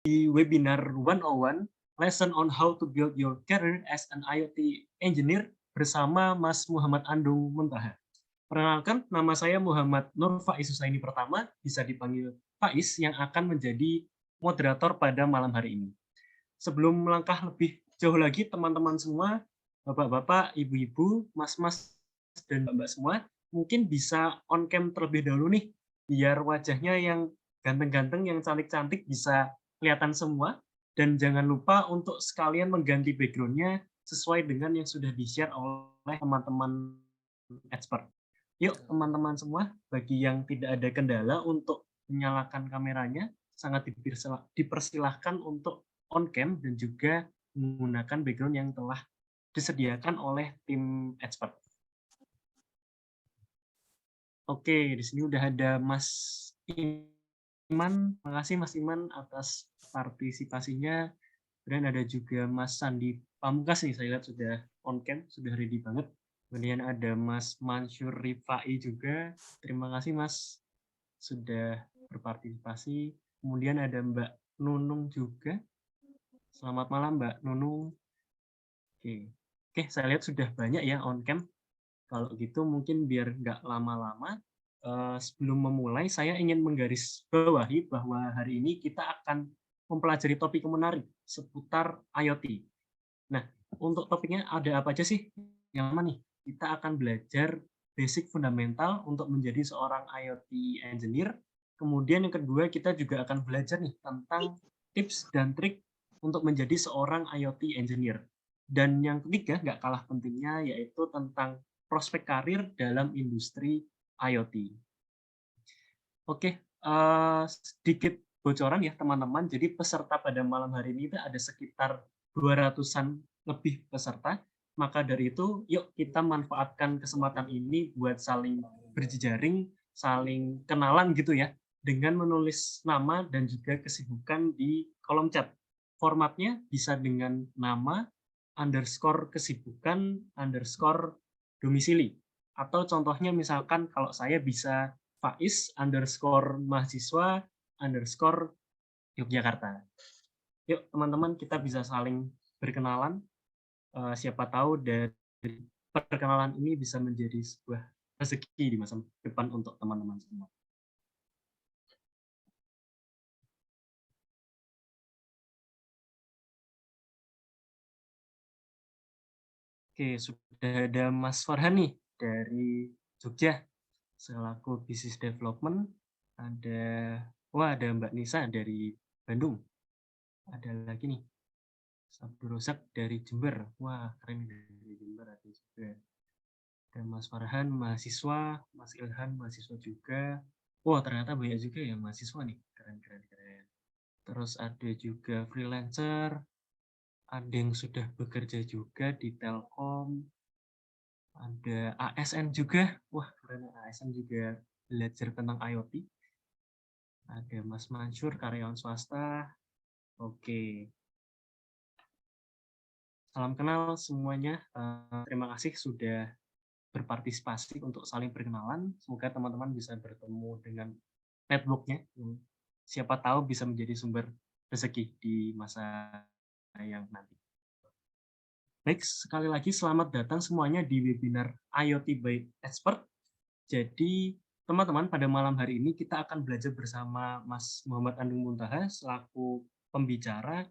di webinar 101, Lesson on How to Build Your Career as an IoT Engineer bersama Mas Muhammad Andung Muntaha. Perkenalkan, nama saya Muhammad Nur Faiz Husaini pertama, bisa dipanggil Faiz, yang akan menjadi moderator pada malam hari ini. Sebelum melangkah lebih jauh lagi, teman-teman semua, bapak-bapak, ibu-ibu, mas-mas, dan mbak-mbak semua, mungkin bisa on cam terlebih dahulu nih, biar wajahnya yang ganteng-ganteng, yang cantik-cantik bisa kelihatan semua. Dan jangan lupa untuk sekalian mengganti background-nya sesuai dengan yang sudah di-share oleh teman-teman expert. Yuk teman-teman semua, bagi yang tidak ada kendala untuk menyalakan kameranya, sangat dipersilahkan untuk on cam dan juga menggunakan background yang telah disediakan oleh tim expert. Oke, di sini udah ada Mas Iman. Makasih Mas Iman atas partisipasinya. Dan ada juga Mas Sandi Pamungkas nih, saya lihat sudah on cam, sudah ready banget. Kemudian ada Mas Mansur Rifai juga. Terima kasih Mas sudah berpartisipasi. Kemudian ada Mbak Nunung juga. Selamat malam Mbak Nunung. Oke, saya lihat sudah banyak ya on cam. Kalau gitu mungkin biar nggak lama-lama, sebelum memulai saya ingin menggarisbawahi bahwa hari ini kita akan mempelajari topik yang menarik seputar IoT. Nah, untuk topiknya ada apa aja sih? Yang pertama nih, kita akan belajar basic fundamental untuk menjadi seorang IoT engineer. Kemudian yang kedua, kita juga akan belajar nih tentang tips dan trik untuk menjadi seorang IoT engineer. Dan yang ketiga, nggak kalah pentingnya, yaitu tentang prospek karir dalam industri IoT. Oke, sedikit bocoran ya teman-teman. Jadi peserta pada malam hari ini ada sekitar 200-an lebih peserta. Maka dari itu, yuk kita manfaatkan kesempatan ini buat saling berjejaring, saling kenalan gitu ya, dengan menulis nama dan juga kesibukan di kolom chat. Formatnya bisa dengan nama, underscore kesibukan, underscore domisili. Atau contohnya misalkan kalau saya bisa Faiz underscore mahasiswa underscore Yogyakarta. Yuk teman-teman kita bisa saling berkenalan. Siapa tahu dari perkenalan ini bisa menjadi sebuah rezeki di masa depan untuk teman-teman semua. Oke, sudah ada Mas Farhan nih dari Jogja selaku Business Development. Ada Mbak Nisa dari Bandung. Ada lagi nih Abdul Rozak dari Jember. Wah, keren dari Jember ada juga. Dan Mas Farhan mahasiswa, Mas Ilhan mahasiswa juga. Wah, ternyata banyak juga ya mahasiswa nih. Keren, keren, keren. Terus ada juga freelancer, ada yang sudah bekerja juga di Telkom, ada ASN juga. Wah, keren ASN juga belajar tentang IoT. Ada Mas Mansur, karyawan swasta. Oke. Salam kenal semuanya. Terima kasih sudah berpartisipasi untuk saling berkenalan. Semoga teman-teman bisa bertemu dengan network-nya. Siapa tahu bisa menjadi sumber rezeki di masa yang nanti. Baik, sekali lagi selamat datang semuanya di webinar IoT by Expert. Jadi, teman-teman, pada malam hari ini kita akan belajar bersama Mas Muhammad Andung Muntaha selaku pembicara.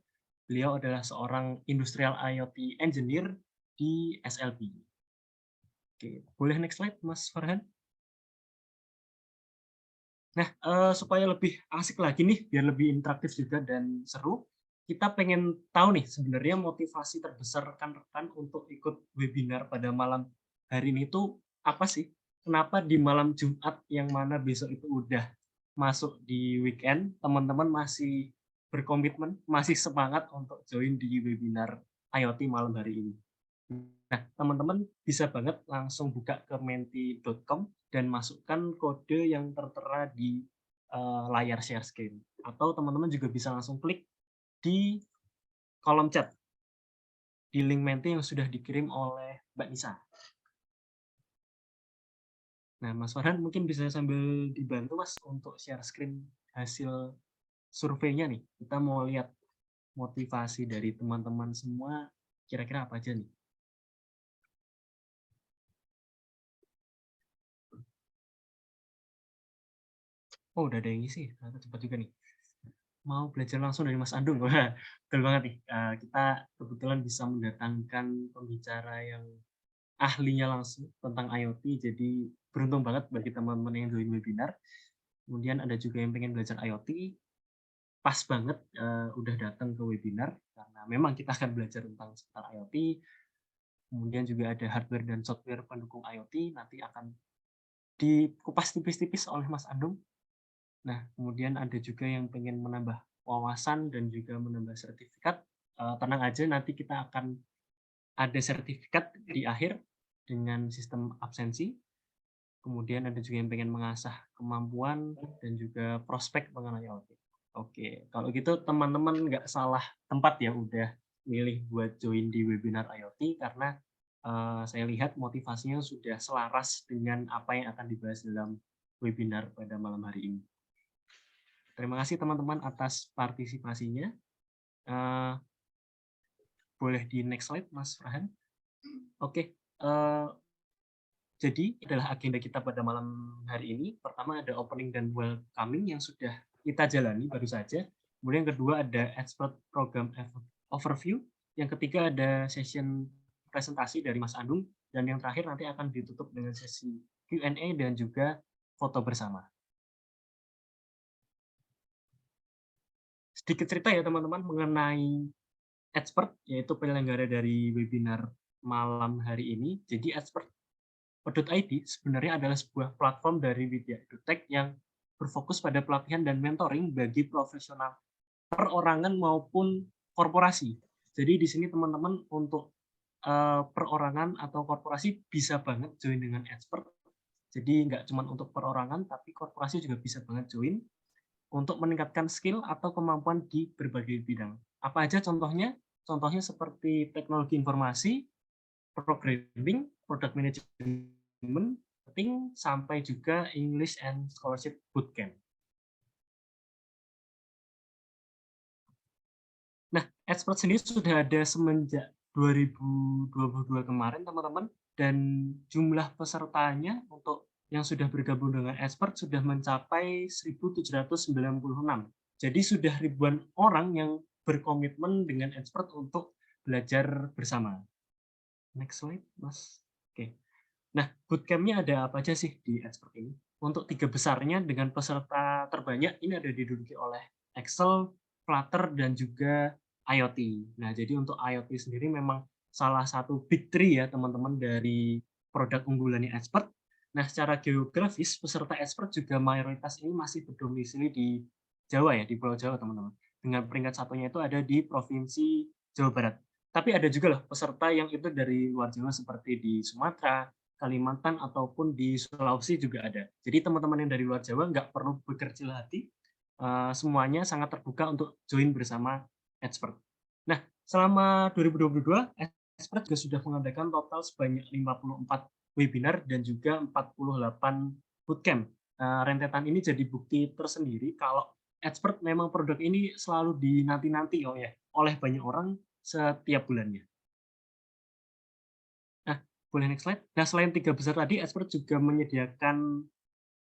Beliau adalah seorang industrial IoT engineer di SLB. Oke, boleh next slide, Mas Farhan? Nah, supaya lebih asik lagi nih, biar lebih interaktif juga dan seru, kita pengen tahu nih sebenarnya motivasi terbesar rekan-rekan untuk ikut webinar pada malam hari ini tuh apa sih? Kenapa di malam Jumat yang mana besok itu udah masuk di weekend, teman-teman masih berkomitmen, masih semangat untuk join di webinar IoT malam hari ini? Nah, teman-teman bisa banget langsung buka ke menti.com dan masukkan kode yang tertera di layar share screen. Atau teman-teman juga bisa langsung klik di kolom chat di link Menti yang sudah dikirim oleh Mbak Nisa. Nah, Mas Farhan mungkin bisa sambil dibantu Mas untuk share screen hasil surveinya nih. Kita mau lihat motivasi dari teman-teman semua kira-kira apa aja nih. Oh, udah ada yang ngisi. Ternyata cepat juga nih. Mau belajar langsung dari Mas Andung. Wah, betul banget nih. Kita kebetulan bisa mendatangkan pembicara yang ahlinya langsung tentang IoT. Jadi beruntung banget bagi teman-teman yang join webinar. Kemudian ada juga yang pengen belajar IoT. Pas banget udah datang ke webinar karena memang kita akan belajar tentang seputar IoT. Kemudian juga ada hardware dan software pendukung IoT. Nanti akan dikupas tipis-tipis oleh Mas Andung. Nah, kemudian ada juga yang pengen menambah wawasan dan juga menambah sertifikat. Tenang aja, nanti kita akan ada sertifikat di akhir dengan sistem absensi. Kemudian ada juga yang pengen mengasah kemampuan dan juga prospek mengenai IoT. Oke, kalau gitu teman-teman nggak salah tempat ya udah milih buat join di webinar IoT karena saya lihat motivasinya sudah selaras dengan apa yang akan dibahas dalam webinar pada malam hari ini. Terima kasih teman-teman atas partisipasinya. Boleh di next slide, Mas Farhan. Oke, jadi adalah agenda kita pada malam hari ini. Pertama ada opening dan welcoming yang sudah kita jalani baru saja. Kemudian yang kedua ada expert program overview. Yang ketiga ada session presentasi dari Mas Andung. Dan yang terakhir nanti akan ditutup dengan sesi Q&A dan juga foto bersama. Sedikit cerita ya teman-teman mengenai expert, yaitu penyelenggara dari webinar malam hari ini. Jadi expert.id sebenarnya adalah sebuah platform dari Widya EduTech yang berfokus pada pelatihan dan mentoring bagi profesional perorangan maupun korporasi. Jadi di sini teman-teman untuk perorangan atau korporasi bisa banget join dengan expert. Jadi nggak cuma untuk perorangan, tapi korporasi juga bisa banget join untuk meningkatkan skill atau kemampuan di berbagai bidang. Apa aja contohnya? Contohnya seperti teknologi informasi, programming, product management, marketing, sampai juga English and Scholarship Bootcamp. Nah, expert sendiri sudah ada semenjak 2022 kemarin, teman-teman, dan jumlah pesertanya untuk yang sudah bergabung dengan expert sudah mencapai 1.796. Jadi sudah ribuan orang yang berkomitmen dengan expert untuk belajar bersama. Next slide, Mas. Oke. Nah, bootcamp-nya ada apa aja sih di expert ini? Untuk 3 besarnya dengan peserta terbanyak ini ada diduduki oleh Excel, Flutter, dan juga IoT. Nah, jadi untuk IoT sendiri memang salah satu big three ya teman-teman dari produk unggulannya expert. Nah, secara geografis peserta expert juga mayoritas ini masih berdomisili di Jawa ya, di Pulau Jawa teman-teman. Dengan peringkat satunya itu ada di Provinsi Jawa Barat. Tapi ada juga loh peserta yang itu dari luar Jawa seperti di Sumatera, Kalimantan, ataupun di Sulawesi juga ada. Jadi teman-teman yang dari luar Jawa nggak perlu berkecil hati, semuanya sangat terbuka untuk join bersama expert. Nah, selama 2022, expert juga sudah mengadakan total sebanyak 54 webinar dan juga 48 bootcamp. Rentetan ini jadi bukti tersendiri kalau expert memang produk ini selalu dinanti-nanti oleh banyak orang setiap bulannya. Nah, boleh next slide. Nah, selain 3 besar tadi, expert juga menyediakan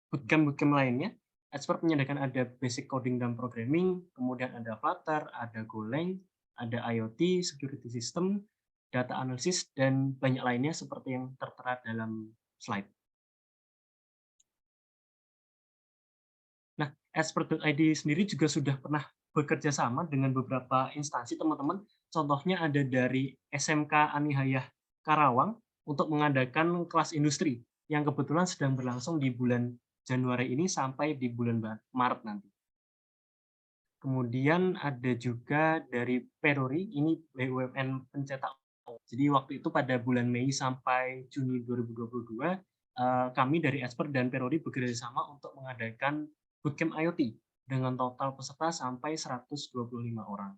bootcamp lainnya. Expert menyediakan ada basic coding dan programming, kemudian ada Flutter, ada Golang, ada IoT, security system, data analysis, dan banyak lainnya seperti yang tertera dalam slide. Nah, expert.id sendiri juga sudah pernah bekerja sama dengan beberapa instansi, teman-teman. Contohnya ada dari SMK Anihayah Karawang untuk mengadakan kelas industri yang kebetulan sedang berlangsung di bulan Januari ini sampai di bulan Maret nanti. Kemudian ada juga dari Peruri, ini BUMN pencetak. Jadi waktu itu pada bulan Mei sampai Juni 2022, kami dari Expert dan Peruri bekerja sama untuk mengadakan bootcamp IoT dengan total peserta sampai 125 orang.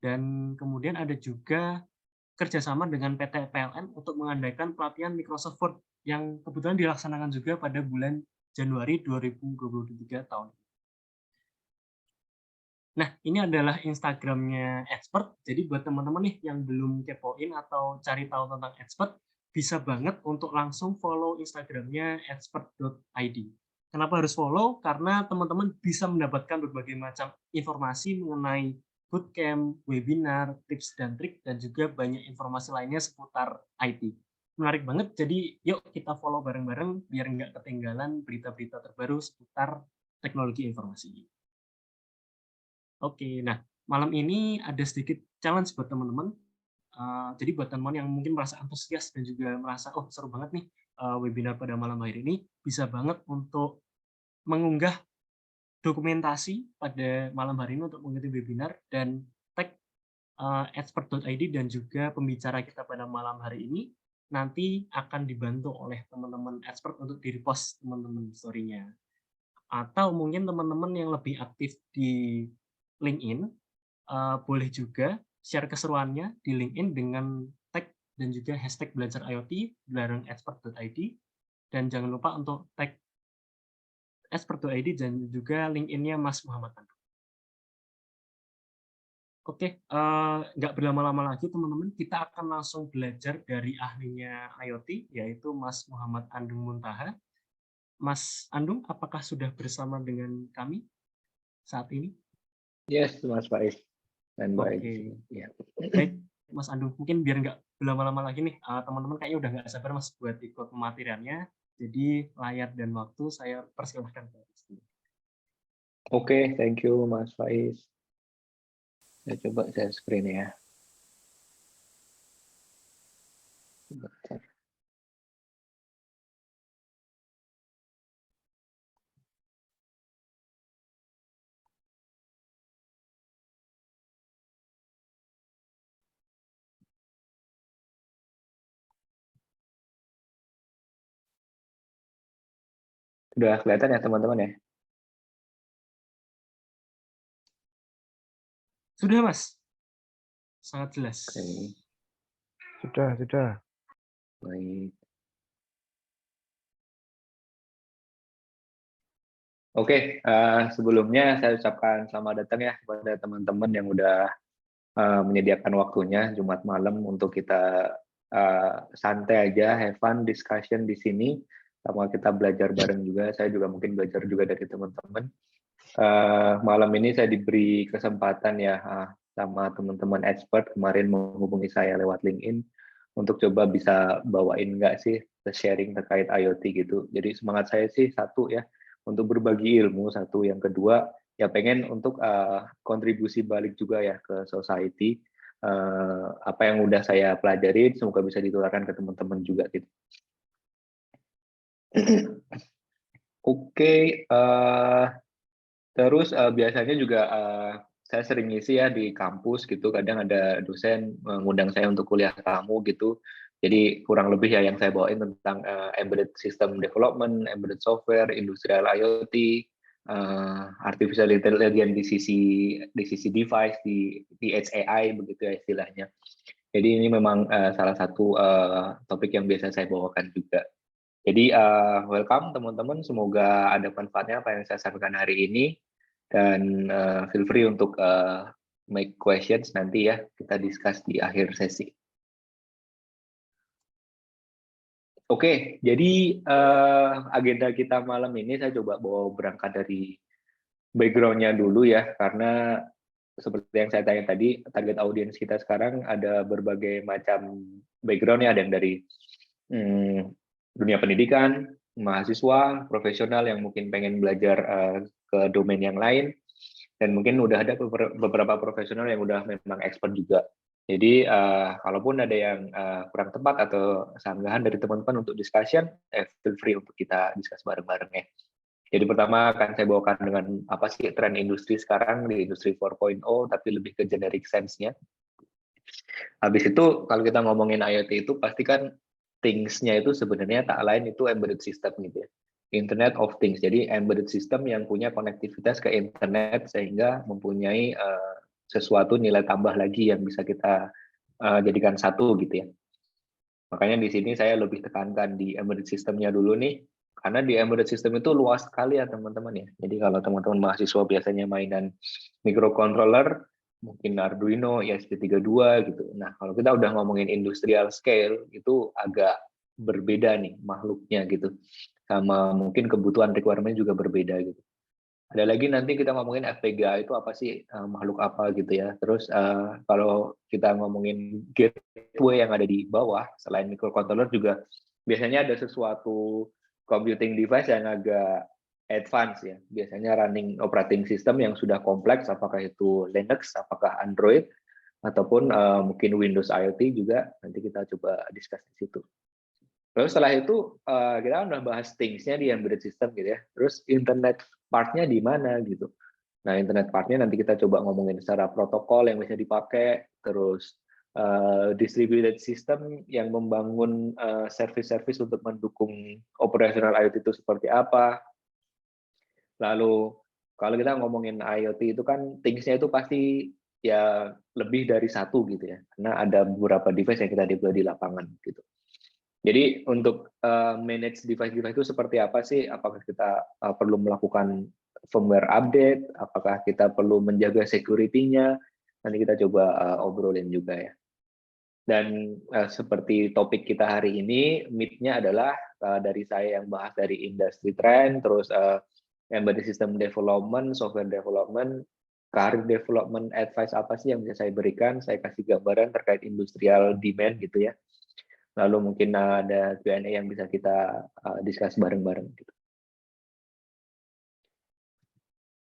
Dan kemudian ada juga kerjasama dengan PT PLN untuk mengadakan pelatihan Microsoft Word yang kebetulan dilaksanakan juga pada bulan Januari 2023 tahun. Nah, ini adalah Instagramnya Expert. Jadi buat teman-teman nih yang belum kepoin atau cari tahu tentang Expert, bisa banget untuk langsung follow Instagramnya expert.id. Kenapa harus follow? Karena teman-teman bisa mendapatkan berbagai macam informasi mengenai bootcamp, webinar, tips dan trik, dan juga banyak informasi lainnya seputar IT. Menarik banget, jadi yuk kita follow bareng-bareng biar nggak ketinggalan berita-berita terbaru seputar teknologi informasi. Oke, nah malam ini ada sedikit challenge buat teman-teman. Jadi buat teman yang mungkin merasa antusias dan juga merasa, "Oh seru banget nih, webinar pada malam hari ini," bisa banget untuk mengunggah dokumentasi pada malam hari ini untuk mengikuti webinar dan tag, expert.id dan juga pembicara kita pada malam hari ini, nanti akan dibantu oleh teman-teman expert untuk di-repost teman-teman story-nya. Atau mungkin teman-teman yang lebih aktif di LinkedIn, boleh juga share keseruannya di LinkedIn dengan tag dan juga hashtag belajar IoT bareng expert.id, dan jangan lupa untuk tag expert.id dan juga LinkedIn-nya Mas Muhammad Andu. Oke, nggak berlama-lama lagi teman-teman, kita akan langsung belajar dari ahlinya IoT, yaitu Mas Muhammad Andung Muntaha. Mas Andung, apakah sudah bersama dengan kami saat ini? Yes, Mas Faiz. Dan baik di Oke. sini. Ya. Baik, Mas Andung, mungkin biar nggak berlama-lama lagi nih, teman-teman kayaknya udah nggak sabar Mas buat ikut pemateriannya. Jadi layar dan waktu saya persilahkan ke Mas. Oke, thank you Mas Faiz. Saya coba share screen ya. Bentar. Sudah kelihatan ya teman-teman ya? Sudah Mas, sangat jelas. Oke, Sudah. baik. Oke, sebelumnya saya ucapkan selamat datang ya kepada teman-teman yang udah menyediakan waktunya Jumat malam untuk kita santai aja, have fun discussion di sini, sama kita belajar bareng juga. Saya juga mungkin belajar juga dari teman-teman. Malam ini saya diberi kesempatan ya sama teman-teman expert kemarin menghubungi saya lewat LinkedIn untuk coba bisa bawain nggak sih sharing terkait IoT gitu. Jadi semangat saya sih satu ya untuk berbagi ilmu, satu yang kedua ya pengen untuk kontribusi balik juga ya ke society. Apa yang udah saya pelajari semoga bisa ditularkan ke teman-teman juga gitu. Oke, terus biasanya juga saya sering ngisi ya di kampus gitu, kadang ada dosen mengundang saya untuk kuliah tamu gitu. Jadi kurang lebih ya yang saya bawain tentang embedded system development, embedded software, industrial IoT, artificial intelligence di sisi device, di edge AI begitu ya istilahnya. Jadi ini memang salah satu topik yang biasa saya bawakan juga. Jadi welcome teman-teman, semoga ada manfaatnya apa yang saya sampaikan hari ini, dan feel free untuk make questions nanti ya, kita discuss di akhir sesi. Oke, jadi agenda kita malam ini saya coba bawa berangkat dari background-nya dulu ya, karena seperti yang saya tanya tadi, target audiens kita sekarang ada berbagai macam background ya, ada yang dari dunia pendidikan, mahasiswa, profesional yang mungkin pengen belajar ke domain yang lain, dan mungkin udah ada beberapa profesional yang udah memang expert juga. Jadi kalaupun ada yang kurang tepat atau sanggahan dari teman-teman untuk discussion, feel free untuk kita discuss bareng-bareng ya. Jadi pertama akan saya bawakan dengan apa sih tren industri sekarang di industri 4.0, tapi lebih ke generic sense-nya. Habis itu kalau kita ngomongin IoT itu pasti kan things-nya itu sebenarnya tak lain itu embedded system gitu ya. Internet of Things. Jadi embedded system yang punya konektivitas ke internet sehingga mempunyai sesuatu nilai tambah lagi yang bisa kita jadikan satu gitu ya. Makanya di sini saya lebih tekankan di embedded system-nya dulu nih. Karena di embedded system itu luas sekali ya teman-teman ya. Jadi kalau teman-teman mahasiswa biasanya mainan microcontroller, mungkin Arduino, ESP32 gitu. Nah, kalau kita udah ngomongin industrial scale, itu agak berbeda nih makhluknya gitu. Sama mungkin kebutuhan requirement juga berbeda gitu. Ada lagi nanti kita ngomongin FPGA itu apa sih, makhluk apa gitu ya. Terus kalau kita ngomongin gateway yang ada di bawah, selain microcontroller juga biasanya ada sesuatu computing device yang agak advance ya. Biasanya running operating system yang sudah kompleks, apakah itu Linux, apakah Android, ataupun mungkin Windows IoT juga. Nanti kita coba discuss di situ. Terus setelah itu kita udah bahas things-nya di embedded system gitu ya. Terus internet part-nya di mana gitu. Nah, internet part-nya nanti kita coba ngomongin secara protokol yang bisa dipakai, terus distributed system yang membangun service-service untuk mendukung operational IoT itu seperti apa. Lalu kalau kita ngomongin IoT itu kan things-nya itu pasti ya lebih dari satu gitu ya. Karena ada beberapa device yang kita deploy di lapangan gitu. Jadi untuk manage device-device itu seperti apa sih? Apakah kita perlu melakukan firmware update? Apakah kita perlu menjaga security-nya? Nanti kita coba obrolin juga ya. Dan seperti topik kita hari ini, meet-nya adalah dari saya yang bahas dari industry trend, terus embedded system development, software development, career development advice apa sih yang bisa saya berikan? Saya kasih gambaran terkait industrial demand gitu ya. Lalu mungkin ada Q&A yang bisa kita discuss bareng-bareng. Gitu.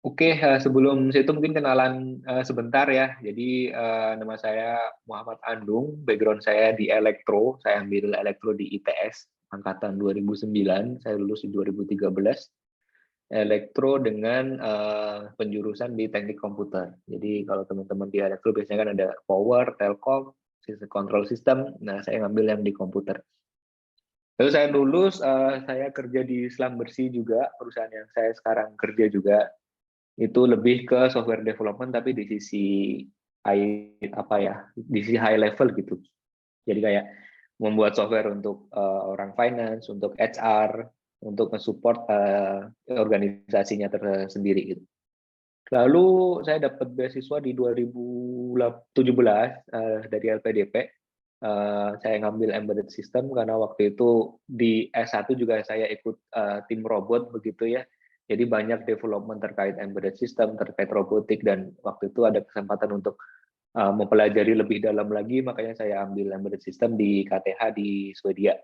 Oke, sebelum situ mungkin kenalan sebentar ya. Jadi nama saya Muhammad Andung, background saya di elektro. Saya ambil elektro di ITS, angkatan 2009. Saya lulus di 2013. Elektro dengan penjurusan di teknik komputer. Jadi kalau teman-teman di elektro biasanya kan ada power, telkom, control system. Nah, saya ngambil yang di komputer. Lalu saya lulus, saya kerja di Selam Bersih juga, perusahaan yang saya sekarang kerja juga. Itu lebih ke software development, tapi di sisi di sisi high level gitu. Jadi kayak membuat software untuk orang finance, untuk HR, untuk nge-support organisasinya tersendiri gitu. Lalu saya dapat beasiswa di 2017 dari LPDP. Saya ngambil embedded system karena waktu itu di S1 juga saya ikut tim robot begitu ya. Jadi banyak development terkait embedded system, terkait robotik, dan waktu itu ada kesempatan untuk mempelajari lebih dalam lagi, makanya saya ambil embedded system di KTH di Swedia.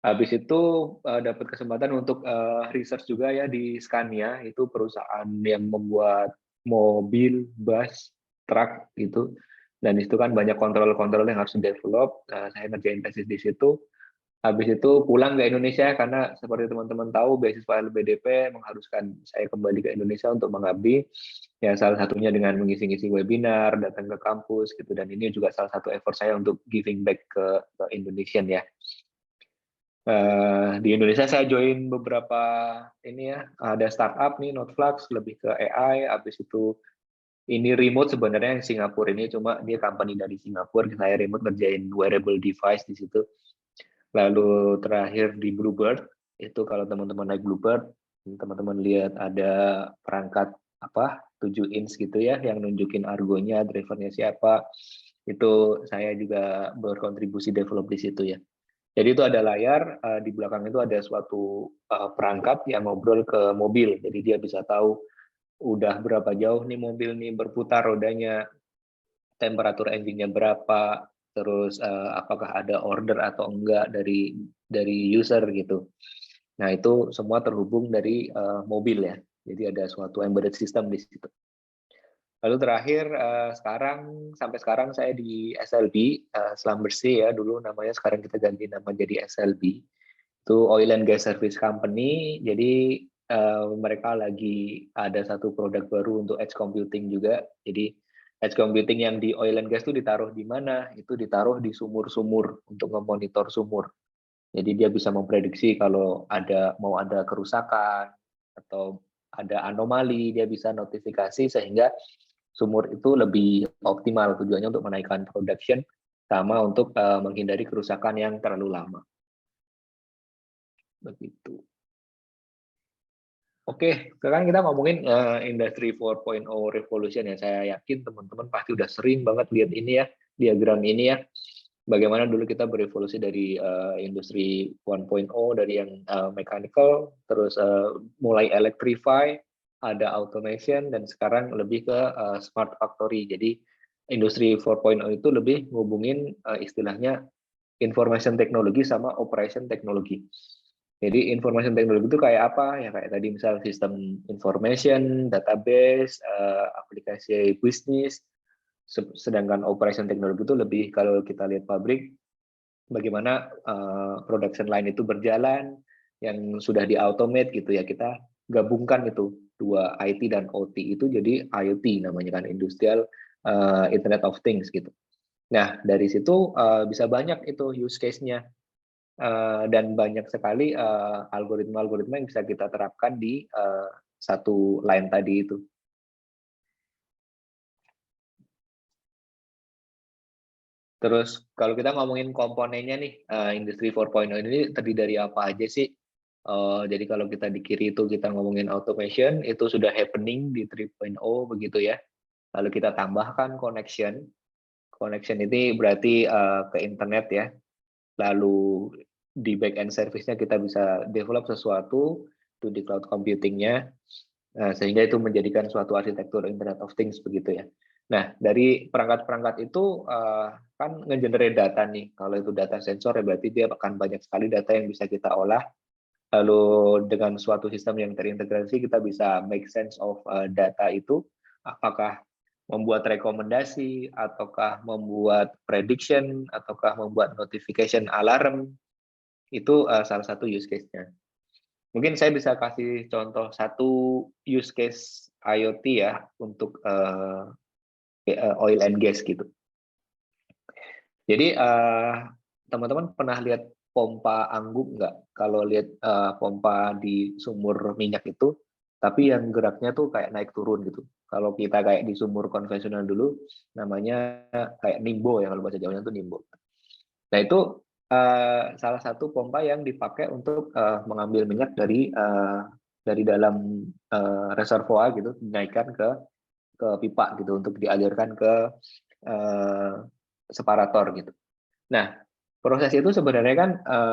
Habis itu dapat kesempatan untuk research juga ya di Scania, itu perusahaan yang membuat mobil, bus, truk gitu. Dan itu kan banyak kontrol-kontrol yang harus di-develop. Saya ngerjain tesis di situ. Habis itu pulang ke Indonesia karena seperti teman-teman tahu beasiswa LPDP mengharuskan saya kembali ke Indonesia untuk mengabdi. Ya salah satunya dengan mengisi-ngisi webinar, datang ke kampus gitu, dan ini juga salah satu effort saya untuk giving back ke Indonesian ya. Di Indonesia saya join beberapa ini ya, ada startup nih Noteflux lebih ke AI. Habis itu ini remote sebenarnya yang Singapura ini, cuma dia company dari Singapura, saya remote ngerjain wearable device di situ. Lalu terakhir di Bluebird, itu kalau teman-teman naik Bluebird, teman-teman lihat ada perangkat 7 inch gitu ya, yang nunjukin argonya, drivernya siapa. Itu saya juga berkontribusi develop di situ ya. Jadi itu ada layar, di belakang itu ada suatu perangkat yang ngobrol ke mobil. Jadi dia bisa tahu udah berapa jauh nih mobil nih berputar rodanya, temperatur engine-nya berapa, terus apakah ada order atau enggak dari user gitu. Nah, itu semua terhubung dari mobil ya. Jadi ada suatu embedded system di situ. Lalu terakhir sampai sekarang saya di SLB, Selam Bersih ya, dulu namanya, sekarang kita ganti nama jadi SLB. Itu Oil and Gas Service Company. Jadi mereka lagi ada satu produk baru untuk edge computing juga. Jadi edge computing yang di oil and gas itu ditaruh di mana? Itu ditaruh di sumur-sumur untuk memonitor sumur. Jadi dia bisa memprediksi kalau mau ada kerusakan atau ada anomali, dia bisa notifikasi sehingga sumur itu lebih optimal, tujuannya untuk menaikkan production sama untuk menghindari kerusakan yang terlalu lama. begitu. Oke, sekarang kita ngomongin Industry 4.0 revolution ya. Saya yakin teman-teman pasti udah sering banget lihat ini ya, diagram ini ya. Bagaimana dulu kita berevolusi dari industri 1.0, dari yang mechanical, terus mulai electrify, ada automation, dan sekarang lebih ke smart factory. Jadi industri 4.0 itu lebih ngubungin istilahnya information technology sama operation technology. Jadi information teknologi itu kayak apa? Ya kayak tadi misal sistem information, database, aplikasi bisnis. Sedangkan operation teknologi itu lebih kalau kita lihat pabrik, bagaimana production line itu berjalan, yang sudah di-automate gitu ya, kita gabungkan itu dua IT dan OT itu jadi IoT namanya kan, Industrial Internet of Things gitu. Nah dari situ bisa banyak itu use case-nya. Dan banyak sekali algoritma-algoritma yang bisa kita terapkan di satu line tadi itu. Terus kalau kita ngomongin komponennya nih, Industri 4.0 ini terdiri dari apa aja sih? Jadi kalau kita di kiri itu kita ngomongin automation, itu sudah happening di 3.0 begitu ya. Lalu kita tambahkan connection. Connection ini berarti ke internet ya. Lalu di back end service-nya kita bisa develop sesuatu itu di cloud computing-nya, sehingga itu menjadikan suatu arsitektur Internet of Things begitu ya. Nah dari perangkat-perangkat itu kan nge-generate data nih. Kalau itu data sensor ya berarti dia akan banyak sekali data yang bisa kita olah. Lalu dengan suatu sistem yang terintegrasi kita bisa make sense of data itu, apakah membuat rekomendasi, ataukah membuat prediction, ataukah membuat notification alarm, itu salah satu use case-nya. Mungkin saya bisa kasih contoh satu use case IoT ya untuk oil and gas gitu. Jadi teman-teman pernah lihat pompa angguk nggak? Kalau lihat pompa di sumur minyak itu, tapi yang geraknya tuh kayak naik turun gitu. Kalau kita kayak di sumur konvensional dulu, namanya kayak nimbo ya, kalau bahasa Jawanya itu nimbo. Nah itu salah satu pompa yang dipakai untuk mengambil minyak dari dalam reservoir gitu, dinaikkan ke pipa gitu untuk dialirkan ke separator gitu. Nah proses itu sebenarnya kan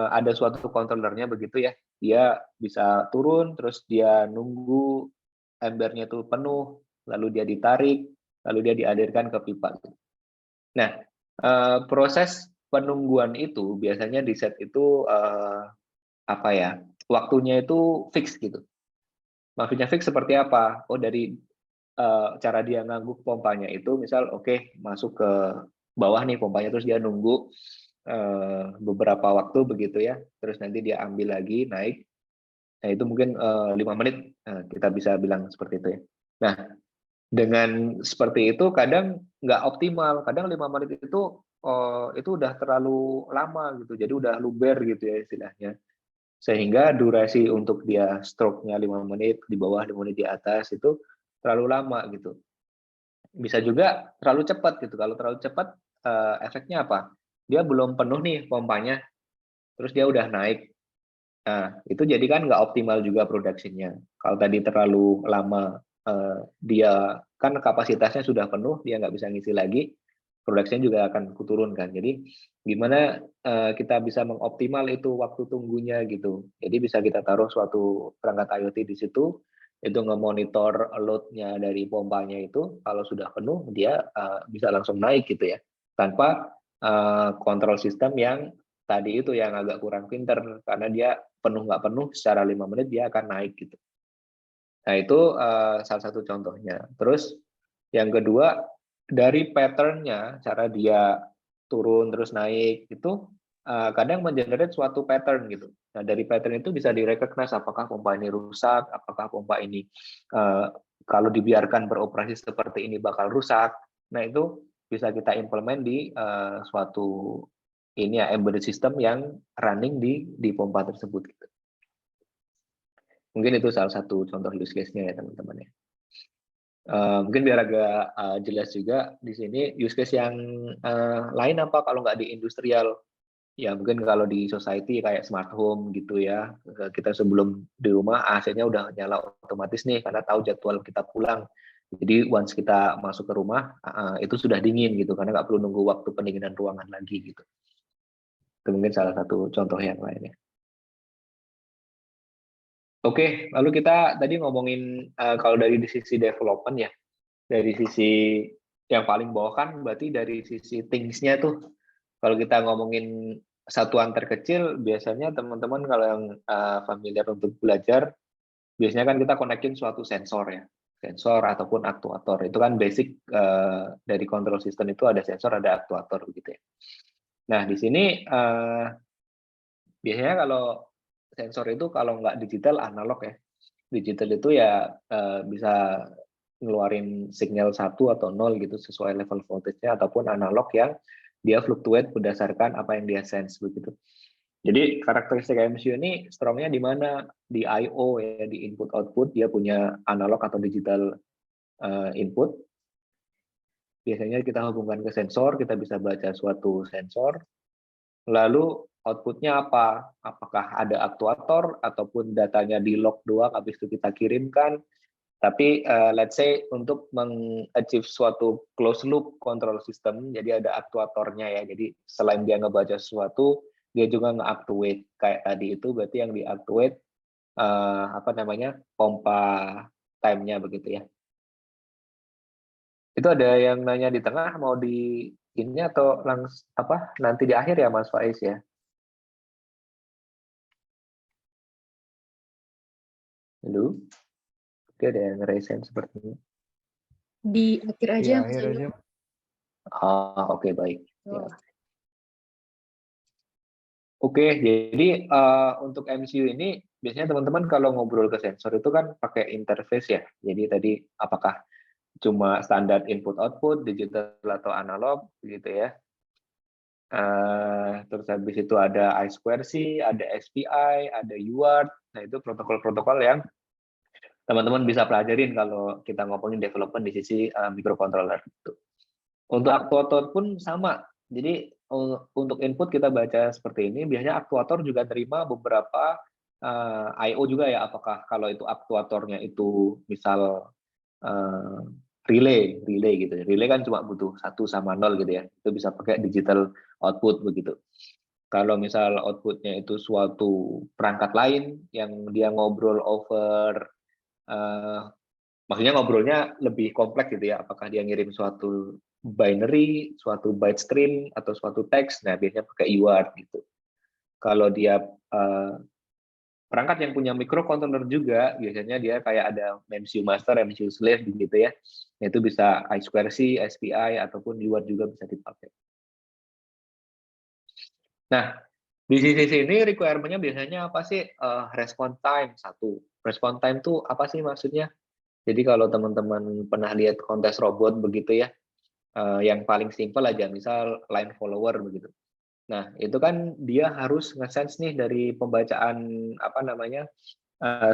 ada suatu controllernya begitu ya, dia bisa turun terus dia nunggu embernya itu penuh, lalu dia ditarik, lalu dia dialirkan ke pipa. Nah proses penungguan itu biasanya di set itu apa ya, waktunya itu fix gitu. Maksudnya fix seperti apa? Oh dari cara dia ngangguk pompanya itu, misal oke, masuk ke bawah nih pompanya, terus dia nunggu beberapa waktu begitu ya, terus nanti dia ambil lagi naik. Nah itu mungkin 5 menit, kita bisa bilang seperti itu ya. Nah dengan seperti itu kadang nggak optimal, kadang 5 menit itu udah terlalu lama gitu, jadi udah luber gitu ya istilahnya, sehingga durasi untuk dia stroke-nya 5 menit di bawah, 5 menit di atas itu terlalu lama gitu. Bisa juga terlalu cepat gitu. Kalau terlalu cepat efeknya apa? Dia belum penuh nih pompanya, terus dia udah naik. Nah itu jadi kan nggak optimal juga produksinya. Kalau tadi terlalu lama dia kan kapasitasnya sudah penuh, dia nggak bisa ngisi lagi, produksinya juga akan kuturunkan. Jadi gimana kita bisa mengoptimal itu waktu tunggunya gitu. Jadi bisa kita taruh suatu perangkat IoT di situ, itu nge-monitor load-nya dari pompanya itu, kalau sudah penuh dia bisa langsung naik gitu ya, tanpa kontrol sistem yang tadi itu yang agak kurang pinter, karena dia penuh nggak penuh secara 5 menit dia akan naik gitu. Nah itu salah satu contohnya. Terus yang kedua, dari pattern-nya, cara dia turun terus naik itu kadang mengenerate suatu pattern gitu. Nah dari pattern itu bisa direcognize apakah pompa ini rusak, apakah pompa ini kalau dibiarkan beroperasi seperti ini bakal rusak. Nah itu bisa kita implement di suatu ini ya, embedded system yang running di pompa tersebut gitu. Mungkin itu salah satu contoh use case-nya ya teman-teman ya. Mungkin biar agak jelas juga di sini use case yang lain apa kalau nggak di industrial. Ya mungkin kalau di society kayak smart home gitu ya, kita sebelum di rumah AC-nya udah nyala otomatis nih karena tahu jadwal kita pulang. Jadi once kita masuk ke rumah itu sudah dingin gitu karena nggak perlu nunggu waktu pendinginan ruangan lagi gitu. Itu mungkin salah satu contoh yang lainnya. Oke, lalu kita tadi ngomongin kalau dari sisi development ya, dari sisi yang paling bawah kan berarti dari sisi things-nya tuh. Kalau kita ngomongin satuan terkecil, biasanya teman-teman kalau yang familiar untuk belajar, biasanya kan kita konekin suatu sensor ya, sensor ataupun aktuator. Itu kan basic dari control system itu ada sensor, ada aktuator gitu ya. Nah di sini biasanya kalau sensor itu kalau nggak digital analog ya. Digital itu ya bisa ngeluarin sinyal 1 atau 0 gitu sesuai level voltage-nya ataupun analog yang dia fluctuate berdasarkan apa yang dia sense begitu. Jadi karakteristik MCU ini strongnya di mana di I/O ya, di input output dia punya analog atau digital input. Biasanya kita hubungkan ke sensor, kita bisa baca suatu sensor. Lalu outputnya apa? Apakah ada aktuator ataupun datanya di log doang habis itu kita kirimkan. Tapi let's say untuk meng-achieve suatu closed loop control system, jadi ada aktuatornya ya. Jadi selain dia ngebaca sesuatu, dia juga nge-actuate. Kayak tadi itu berarti yang di-actuate apa namanya? Pompa time-nya begitu ya. Itu ada yang nanya di tengah mau di ini atau langsung apa nanti di akhir ya Mas Faiz ya? Halo? Oke, ada yang raise hand sepertinya. Di akhir aja, Di Mas akhir Ayu. aja. Oke, baik. Ya. Oh. Oke, jadi untuk MCU ini biasanya teman-teman kalau ngobrol ke sensor itu kan pakai interface ya. Jadi tadi apakah cuma standar input output, digital atau analog gitu ya. Terus habis itu ada I2C, ada SPI, ada UART. Nah itu protokol-protokol yang teman-teman bisa pelajarin kalau kita ngomongin development di sisi microcontroller. Untuk aktuator pun sama. Jadi untuk input kita baca seperti ini, biasanya aktuator juga terima beberapa I/O juga ya. Apakah kalau itu aktuatornya itu misal relay gitu. Relay kan cuma butuh 1 sama 0 gitu ya. Itu bisa pakai digital output begitu. Kalau misal outputnya itu suatu perangkat lain yang dia ngobrol over maksudnya ngobrolnya lebih kompleks gitu ya, apakah dia ngirim suatu binary, suatu byte stream, atau suatu teks, nah biasanya pakai UART gitu. Kalau dia perangkat yang punya microcontroller juga, biasanya dia kayak ada MCU master, MCU slave gitu ya, itu bisa I2C, SPI, ataupun UART juga bisa dipakai. Nah, di sisi ini requirement-nya biasanya apa sih? Response time, satu. Response time itu apa sih maksudnya? Jadi kalau teman-teman pernah lihat kontes robot begitu ya, yang paling simpel aja, misal line follower begitu. Nah, itu kan dia harus nge-sense nih dari pembacaan apa namanya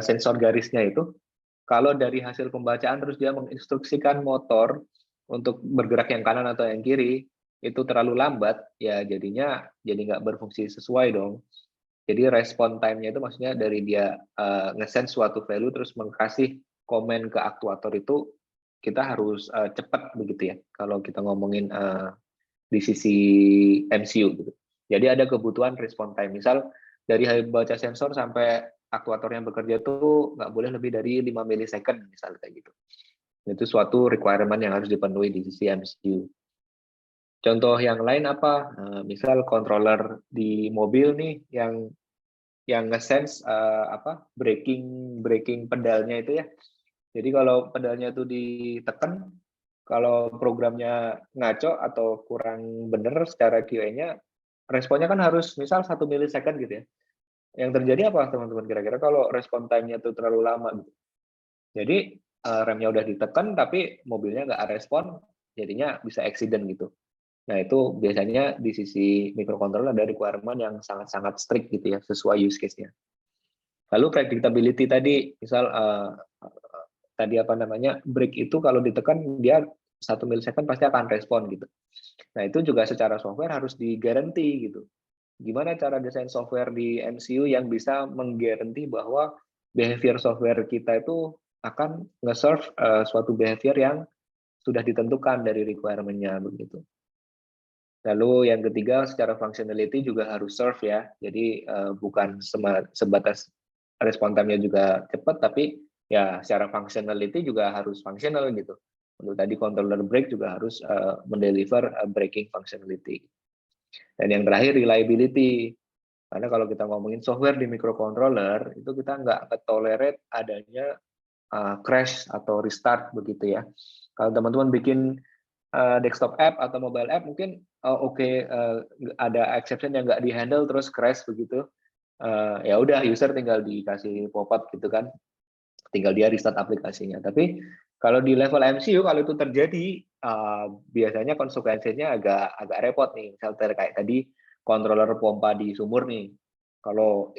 sensor garisnya itu. Kalau dari hasil pembacaan terus dia menginstruksikan motor untuk bergerak yang kanan atau yang kiri, itu terlalu lambat, ya jadinya jadi nggak berfungsi sesuai dong. Jadi respon time-nya itu maksudnya dari dia nge-sense suatu value terus mengkasih komen ke aktuator itu kita harus cepat begitu ya. Kalau kita ngomongin di sisi MCU gitu. Jadi ada kebutuhan respon time. Misal dari baca sensor sampai aktuator yang bekerja itu nggak boleh lebih dari 5 milisecond misalnya kayak gitu. Itu suatu requirement yang harus dipenuhi di sisi MCU. Contoh yang lain apa? Misal controller di mobil nih yang nge-sense braking pedalnya itu ya. Jadi kalau pedalnya itu ditekan, kalau programnya ngaco atau kurang benar secara QA-nya, responnya kan harus misal 1 milisecond gitu ya. Yang terjadi apa teman-teman kira-kira kalau respon time-nya itu terlalu lama gitu. Jadi remnya udah ditekan tapi mobilnya nggak respon, jadinya bisa accident gitu. Nah itu biasanya di sisi microcontroller ada requirement yang sangat-sangat strict gitu ya, sesuai use case-nya. Lalu predictability tadi, misal tadi apa namanya break itu kalau ditekan dia 1 milisecond pasti akan respon gitu. Nah itu juga secara software harus digaranti gitu. Gimana cara desain software di MCU yang bisa menggaranti bahwa behavior software kita itu akan nge-serve suatu behavior yang sudah ditentukan dari requirement-nya begitu. Lalu yang ketiga, secara functionality juga harus serve ya. Jadi bukan sebatas respon time-nya juga cepat, tapi ya secara functionality juga harus functional gitu. Untuk tadi controller break juga harus mendeliver breaking functionality. Dan yang terakhir reliability. Karena kalau kita ngomongin software di microcontroller, itu kita nggak tolerate adanya crash atau restart begitu ya. Kalau teman-teman bikin desktop app atau mobile app mungkin ada exception yang nggak dihandle terus crash begitu. Ya udah user tinggal dikasih pop-up gitu kan, tinggal dia restart aplikasinya. Tapi kalau di level MCU kalau itu terjadi biasanya konsekuensinya agak repot nih. Misalnya kayak tadi controller pompa di sumur nih. Kalau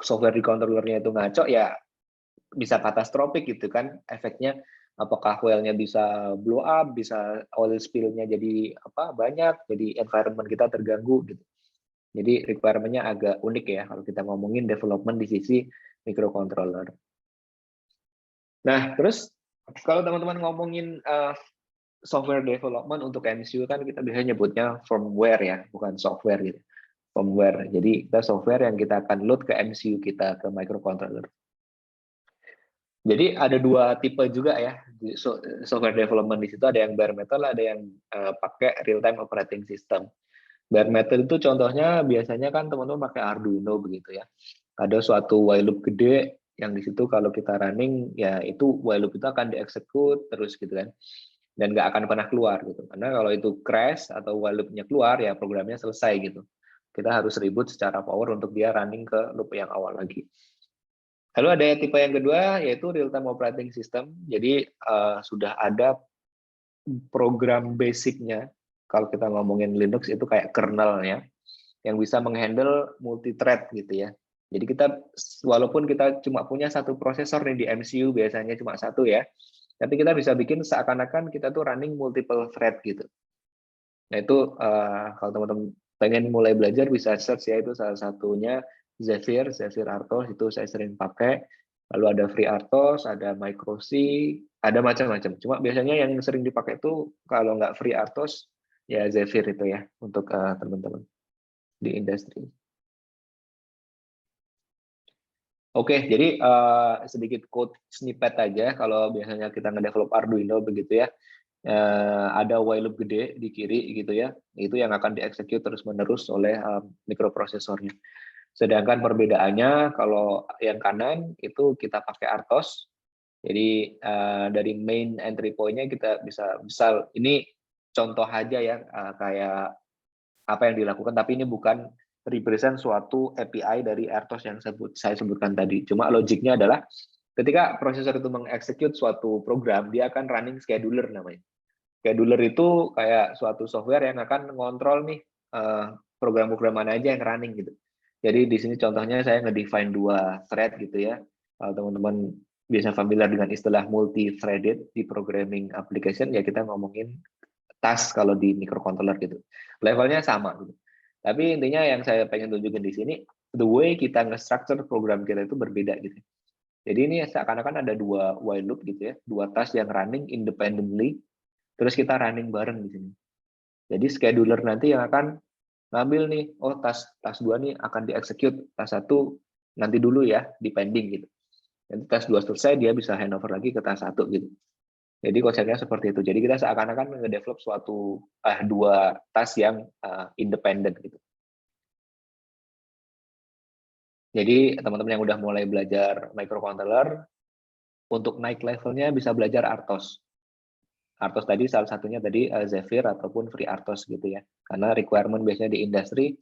software di controllernya itu ngaco ya bisa katastrofik gitu kan efeknya. Apakah well-nya bisa blow up, bisa oil spill-nya jadi banyak, jadi environment kita terganggu gitu. Jadi requirement-nya agak unik ya kalau kita ngomongin development di sisi microcontroller. Nah, terus kalau teman-teman ngomongin software development untuk MCU kan kita biasanya nyebutnya firmware ya, bukan software gitu. Firmware. Jadi kita software yang kita akan load ke MCU kita, ke microcontroller. Jadi ada dua tipe juga ya software development di situ, ada yang bare metal, ada yang pakai real time operating system. Bare metal itu contohnya biasanya kan teman-teman pakai Arduino begitu ya. Ada suatu while loop gede yang di situ kalau kita running ya itu while loop itu akan dieksekut terus gitu kan. Dan nggak akan pernah keluar gitu. Karena kalau itu crash atau while loop-nya keluar ya programnya selesai gitu. Kita harus reboot secara power untuk dia running ke loop yang awal lagi. Lalu ada tipe yang kedua yaitu real time operating system. Jadi sudah ada program basicnya. Kalau kita ngomongin Linux itu kayak kernelnya yang bisa menghandle multi thread gitu ya. Jadi kita walaupun kita cuma punya satu prosesor nih di MCU biasanya cuma satu ya, tapi kita bisa bikin seakan-akan kita tuh running multiple thread gitu. Nah itu kalau teman-teman pengen mulai belajar bisa search ya, itu salah satunya Zephyr RTOS itu saya sering pakai. Lalu ada FreeRTOS, ada MicroC, ada macam-macam. Cuma biasanya yang sering dipakai itu kalau nggak FreeRTOS ya Zephyr itu ya untuk teman-teman di industri. Oke, jadi sedikit code snippet aja kalau biasanya kita ngedevelop Arduino begitu ya. Ada while loop gede di kiri gitu ya, itu yang akan dieksekut terus-menerus oleh mikroprosesornya. Sedangkan perbedaannya kalau yang kanan itu kita pakai RTOS. Jadi dari main entry point-nya kita bisa misal ini contoh aja ya kayak apa yang dilakukan, tapi ini bukan represent suatu API dari RTOS yang saya sebutkan tadi. Cuma logiknya adalah ketika prosesor itu mengeksekut suatu program, dia akan running scheduler namanya. Scheduler itu kayak suatu software yang akan ngontrol nih program-program mana aja yang running gitu. Jadi di sini contohnya saya ngedefine 2 thread gitu ya. Kalau teman-teman biasa familiar dengan istilah multi-threaded di programming application, ya kita ngomongin task kalau di microcontroller gitu. Levelnya sama gitu. Tapi intinya yang saya pengen tunjukin di sini, the way kita nge-structure program kita itu berbeda gitu. Jadi ini seakan-akan ada 2 while loop gitu ya, 2 task yang running independently, terus kita running bareng di sini. Jadi scheduler nanti yang akan ngambil nih, oh task 2 nih akan dieksekut, task 1 nanti dulu ya, depending gitu. Nanti task 2 selesai, dia bisa handover lagi ke task 1 gitu. Jadi konsepnya seperti itu. Jadi kita seakan-akan nge-develop suatu 2 task yang independen gitu. Jadi teman-teman yang udah mulai belajar microcontroller, untuk naik levelnya bisa belajar RTOS. RTOS tadi salah satunya tadi Zephyr ataupun FreeRTOS gitu ya. Karena requirement biasanya di industri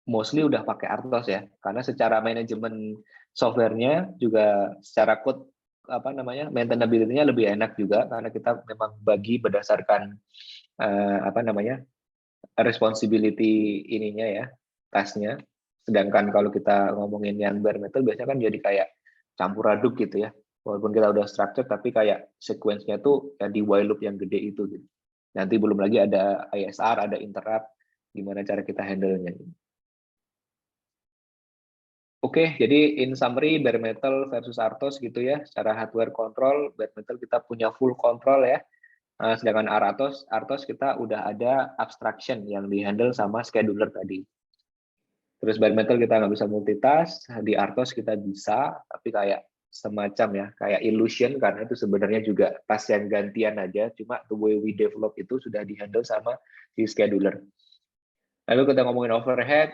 mostly udah pakai RTOS ya. Karena secara manajemen softwarenya juga secara code maintainability-nya lebih enak juga karena kita memang bagi berdasarkan responsibility ininya ya, tasknya. Sedangkan kalau kita ngomongin yang bare metal biasanya kan jadi kayak campur aduk gitu ya. Walaupun kita udah structure tapi kayak sequence-nya tuh ya di while loop yang gede itu gitu. Nanti belum lagi ada ISR, ada interrupt. gimana cara kita handle-nya. Oke, jadi in summary bare metal versus RTOS gitu ya. Secara hardware control, bare metal kita punya full control ya. Sedangkan RTOS kita udah ada abstraction yang dihandle sama scheduler tadi. Terus bare metal kita nggak bisa multitask, di RTOS kita bisa, tapi kayak semacam ya, kayak illusion karena itu sebenarnya juga task yang gantian aja, cuma the way we develop itu sudah dihandle sama si scheduler. Lalu kita ngomongin overhead,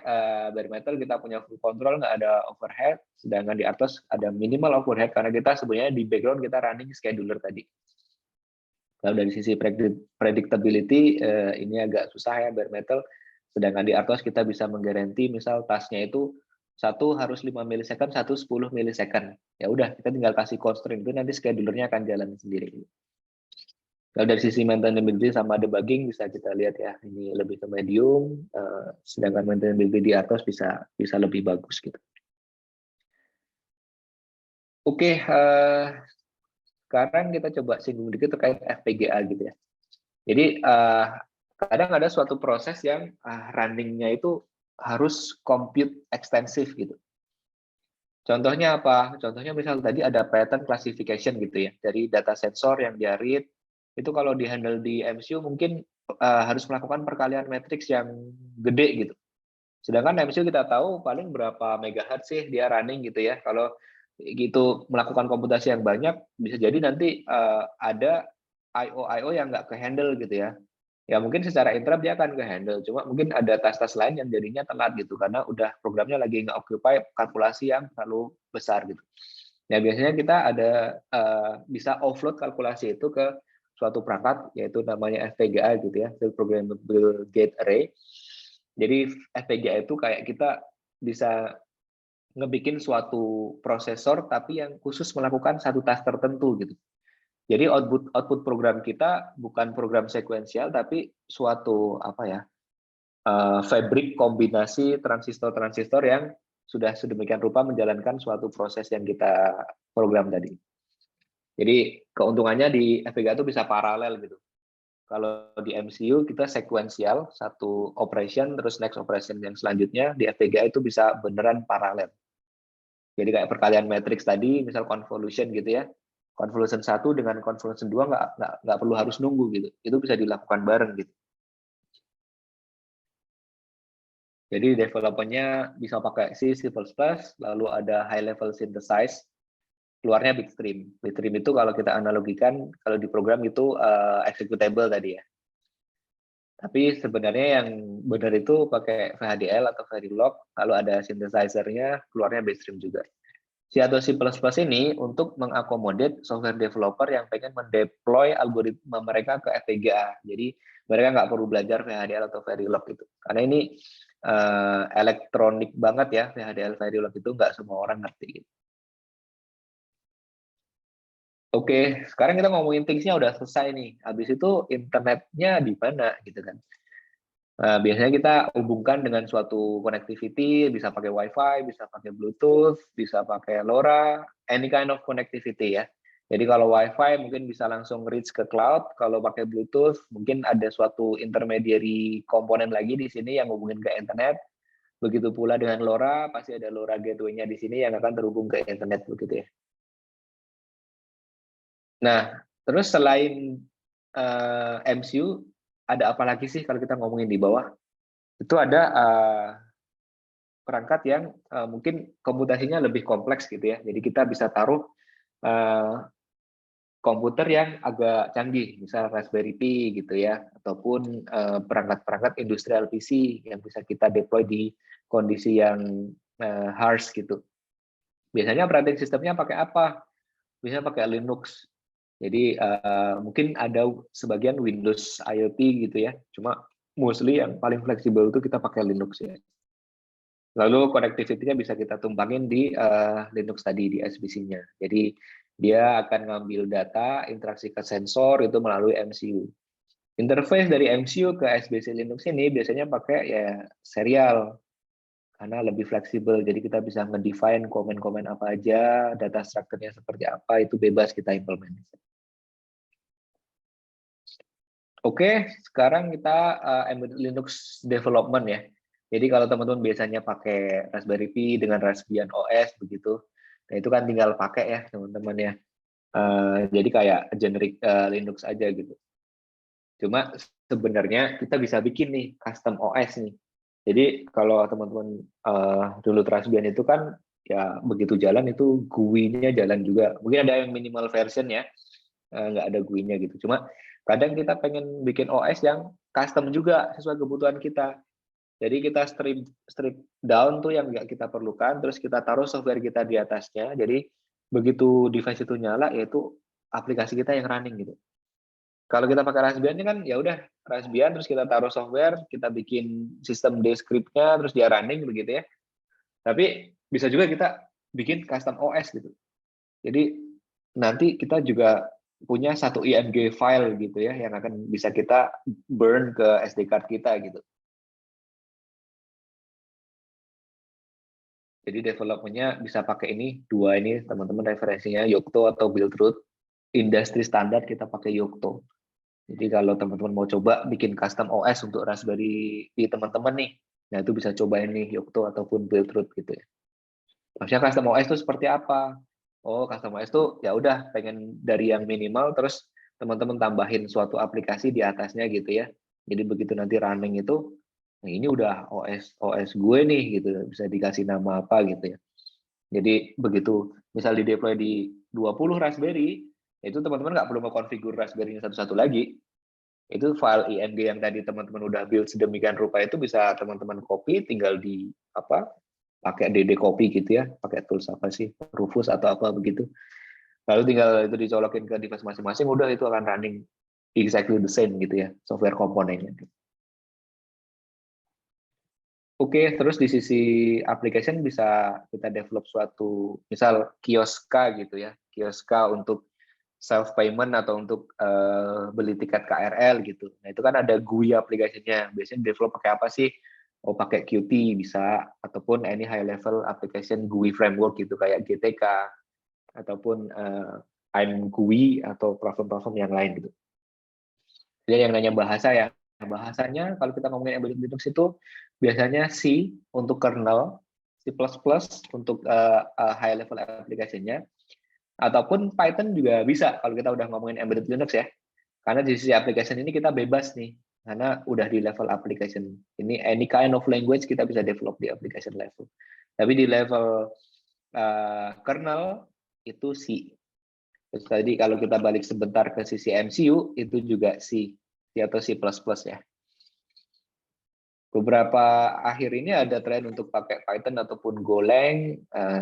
bare metal kita punya full control, nggak ada overhead, sedangkan di RTOS ada minimal overhead karena kita sebenarnya di background kita running scheduler tadi. Lalu dari sisi predictability, ini agak susah ya bare metal, sedangkan di RTOS kita bisa menggaranti misal tasknya itu satu harus 5 milisecond, satu 10 milisecond. Ya udah, kita tinggal kasih constraint itu nanti schedulernya akan jalan sendiri. Kalau dari sisi maintainability sama debugging bisa kita lihat ya, ini lebih ke medium, sedangkan maintainability di RTOS bisa lebih bagus gitu. Oke, sekarang kita coba singgung dikit terkait FPGA gitu ya. Jadi kadang ada suatu proses yang running-nya itu harus compute ekstensif gitu. Contohnya apa? Contohnya misal tadi ada pattern classification gitu ya, dari data sensor yang dia read, itu kalau dihandle di MCU mungkin harus melakukan perkalian matriks yang gede gitu. Sedangkan MCU kita tahu paling berapa megahertz sih dia running gitu ya. Kalau gitu melakukan komputasi yang banyak, bisa jadi nanti ada I/O yang nggak ke-handle gitu ya. Ya mungkin secara interrupt dia akan ke-handle, cuma mungkin ada tas-tas lain yang jadinya telat gitu, karena udah programnya lagi nge-occupy kalkulasi yang terlalu besar gitu. Ya biasanya kita ada bisa offload kalkulasi itu ke suatu perangkat, yaitu namanya FPGA gitu ya, Field Programmable Gate Array. Jadi FPGA itu kayak kita bisa ngebikin suatu prosesor, tapi yang khusus melakukan satu task tertentu gitu. Jadi output program kita bukan program sekuensial, tapi suatu fabrik kombinasi transistor-transistor yang sudah sedemikian rupa menjalankan suatu proses yang kita program tadi. Jadi keuntungannya di FPGA itu bisa paralel gitu. Kalau di MCU kita sekuensial, satu operation terus next operation yang selanjutnya, di FPGA itu bisa beneran paralel. Jadi kayak perkalian matriks tadi, misal convolution gitu ya. Convolution 1 dengan convolution 2 nggak perlu harus nunggu gitu. Itu bisa dilakukan bareng gitu. Jadi developernya bisa pakai C++, lalu ada high level synthesize, keluarnya bitstream. Bitstream itu kalau kita analogikan, kalau di program itu executable tadi ya. Tapi sebenarnya yang benar itu pakai VHDL atau Verilog, lalu ada synthesizer-nya, keluarnya bitstream juga. C atau C++ ini untuk mengakomodir software developer yang pengen mendeploy algoritma mereka ke FPGA. Jadi mereka nggak perlu belajar VHDL atau Verilog gitu. Karena ini elektronik banget ya, VHDL, Verilog itu nggak semua orang ngerti. Gitu. Oke, sekarang kita ngomongin things-nya udah selesai nih. Habis itu internetnya di mana gitu kan. Biasanya kita hubungkan dengan suatu connectivity, bisa pakai Wi-Fi, bisa pakai Bluetooth, bisa pakai LoRa, any kind of connectivity ya. Jadi kalau Wi-Fi mungkin bisa langsung reach ke cloud, kalau pakai Bluetooth mungkin ada suatu intermediary komponen lagi di sini yang hubungin ke internet. Begitu pula dengan LoRa, pasti ada LoRa gateway-nya di sini yang akan terhubung ke internet begitu ya. Nah, terus selain MCU, ada apa lagi sih kalau kita ngomongin di bawah? Itu ada perangkat yang mungkin komputasinya lebih kompleks gitu ya. Jadi kita bisa taruh komputer yang agak canggih, misal Raspberry Pi gitu ya, ataupun perangkat-perangkat industrial PC yang bisa kita deploy di kondisi yang harsh gitu. Biasanya operating sistemnya pakai apa? Bisa pakai Linux. Jadi mungkin ada sebagian Windows IoT gitu ya, cuma mostly yang paling fleksibel itu kita pakai Linux ya. Lalu connectivity-nya bisa kita tumpangin di Linux tadi, di SBC-nya. Jadi dia akan ngambil data, interaksi ke sensor itu melalui MCU. Interface dari MCU ke SBC Linux ini biasanya pakai ya serial, karena lebih fleksibel. Jadi kita bisa ngedefine komen-komen apa aja, data structure-nya seperti apa, itu bebas kita implement. Oke, sekarang kita embedded Linux development ya. Jadi kalau teman-teman biasanya pakai Raspberry Pi dengan Raspbian OS begitu, nah itu kan tinggal pakai ya teman-teman ya. Jadi kayak generic Linux aja gitu. Cuma sebenarnya kita bisa bikin nih custom OS nih. Jadi kalau teman-teman dulu Raspbian itu kan ya begitu jalan itu GUI-nya jalan juga. Mungkin ada yang minimal version ya, nggak ada GUI-nya gitu. Cuma kadang kita pengen bikin OS yang custom juga sesuai kebutuhan kita. Jadi kita strip down tuh yang nggak kita perlukan, terus kita taruh software kita di atasnya. Jadi begitu device itu nyala, yaitu aplikasi kita yang running gitu. Kalau kita pakai Raspbian ini kan ya udah Raspbian, terus kita taruh software, kita bikin sistem deskripsinya, terus dia running begitu ya. Tapi bisa juga kita bikin custom OS gitu. Jadi nanti kita juga punya satu IMG file gitu ya yang akan bisa kita burn ke SD card kita gitu. Jadi developmentnya bisa pakai ini, dua ini teman-teman referensinya Yocto atau Buildroot. Industri standar kita pakai Yocto. Jadi kalau teman-teman mau coba bikin custom OS untuk Raspberry Pi teman-teman nih, nah itu bisa coba ini Yocto ataupun Buildroot gitu ya. Maksudnya custom OS itu seperti apa? Oh, custom OS itu ya udah pengen dari yang minimal terus teman-teman tambahin suatu aplikasi di atasnya gitu ya. Jadi begitu nanti running itu, nah ini udah OS gue nih gitu, bisa dikasih nama apa gitu ya. Jadi begitu misal di deploy di 20 Raspberry, itu teman-teman nggak perlu mengkonfigur Raspberry-nya satu-satu lagi. Itu file IMG yang tadi teman-teman udah build sedemikian rupa itu bisa teman-teman copy, tinggal di apa pakai DD copy gitu ya, pakai tools apa sih, Rufus atau apa begitu. Lalu tinggal itu dicolokin ke device masing-masing, udah itu akan running exactly the same gitu ya, software komponennya. Oke, terus di sisi application bisa kita develop suatu, misal Kioska gitu ya, Kioska untuk self payment atau untuk beli tiket KRL gitu. Nah itu kan ada GUI aplikasinya. Biasanya develop pakai apa sih? Oh pakai Qt bisa, ataupun any high level application GUI framework gitu kayak GTK ataupun IMGUI atau platform-platform yang lain gitu. Jadi yang nanya bahasa ya, bahasanya kalau kita ngomongin embedded Linux itu biasanya C untuk kernel, C++ untuk high level application-nya, ataupun Python juga bisa kalau kita udah ngomongin embedded Linux ya. Karena di sisi application ini kita bebas nih, karena udah di level application. Ini any kind of language kita bisa develop di application level. Tapi di level kernel itu C. Terus tadi kalau kita balik sebentar ke sisi MCU itu juga C atau C++ ya. Beberapa akhir ini ada tren untuk pakai Python ataupun Golang,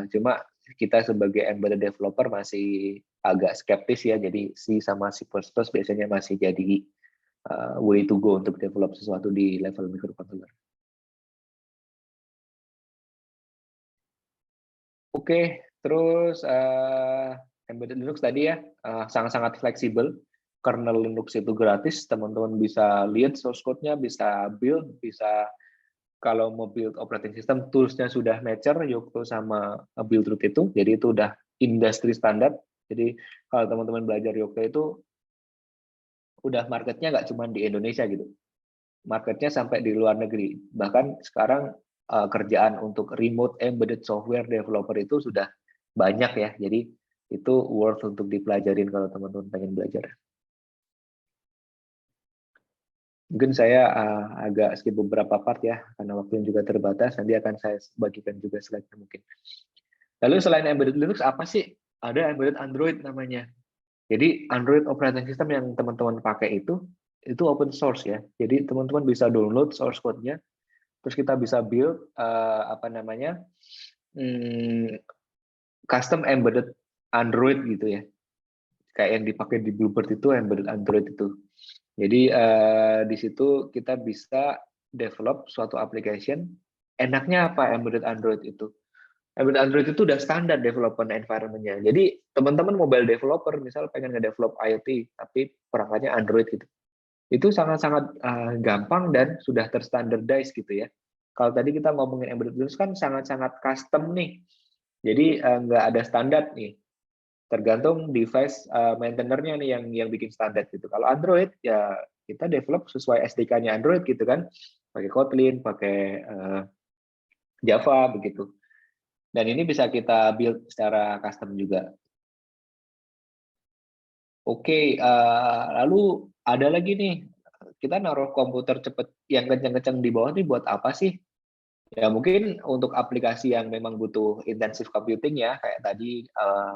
cuma kita sebagai embedded developer masih agak skeptis ya, jadi C sama C++ biasanya masih jadi way to go untuk develop sesuatu di level microcontroller. Oke, terus embedded Linux tadi ya sangat-sangat fleksibel. Kernel Linux itu gratis, teman-teman bisa lihat source code-nya, bisa build, bisa kalau mau build operating system, tools-nya sudah mature, Yocto sama Buildroot itu, jadi itu udah industri standar. Jadi kalau teman-teman belajar Yocto itu, udah marketnya nggak cuma di Indonesia gitu, marketnya sampai di luar negeri. Bahkan sekarang kerjaan untuk remote embedded software developer itu sudah banyak ya, jadi itu worth untuk dipelajarin kalau teman-teman pengen belajar. Mungkin saya agak skip beberapa part ya, karena waktu yang juga terbatas, nanti akan saya bagikan juga slide-nya mungkin. Lalu selain embedded Linux, apa sih? Ada embedded Android namanya. Jadi Android operating system yang teman-teman pakai itu open source ya. Jadi teman-teman bisa download source code-nya, terus kita bisa build custom embedded Android gitu ya. Kayak yang dipakai di Bluebird itu embedded Android itu. Jadi di situ kita bisa develop suatu application. Enaknya apa embedded Android itu? Embedded Android itu udah standar development environment-nya. Jadi teman-teman mobile developer misal pengen nge-develop IoT tapi perangkatnya Android gitu. Itu sangat-sangat gampang dan sudah terstandardize gitu ya. Kalau tadi kita ngomongin embedded Linux kan sangat-sangat custom nih. Jadi nggak ada standar nih. Tergantung device maintainernya nih yang bikin standar gitu. Kalau Android ya kita develop sesuai SDK-nya Android gitu kan, pakai Kotlin, pakai Java begitu. Dan ini bisa kita build secara custom juga. Oke, lalu ada lagi nih, kita naruh komputer cepet yang kenceng-kenceng di bawah ini buat apa sih? Ya mungkin untuk aplikasi yang memang butuh intensive computing ya, kayak tadi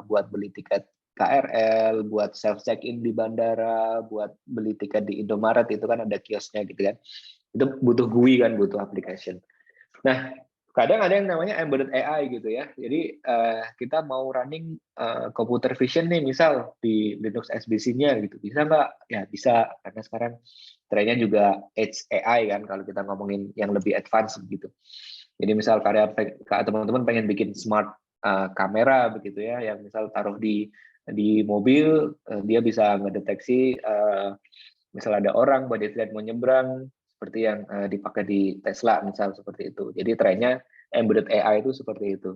buat beli tiket KRL, buat self check-in di bandara, buat beli tiket di Indomaret itu kan ada kiosnya gitu kan. Itu butuh GUI kan, butuh application. Nah, kadang ada yang namanya embedded AI gitu ya. Jadi kita mau running computer vision nih, misal di Linux SBC-nya gitu. Bisa nggak? Ya bisa, karena sekarang trennya juga Edge AI kan, kalau kita ngomongin yang lebih advance gitu. Jadi misal teman-teman pengen bikin smart kamera begitu ya, yang misal taruh di mobil, dia bisa ngedeteksi misal ada orang pedestrian mau nyebrang, seperti yang dipakai di Tesla misal seperti itu. Jadi trennya embedded AI itu seperti itu.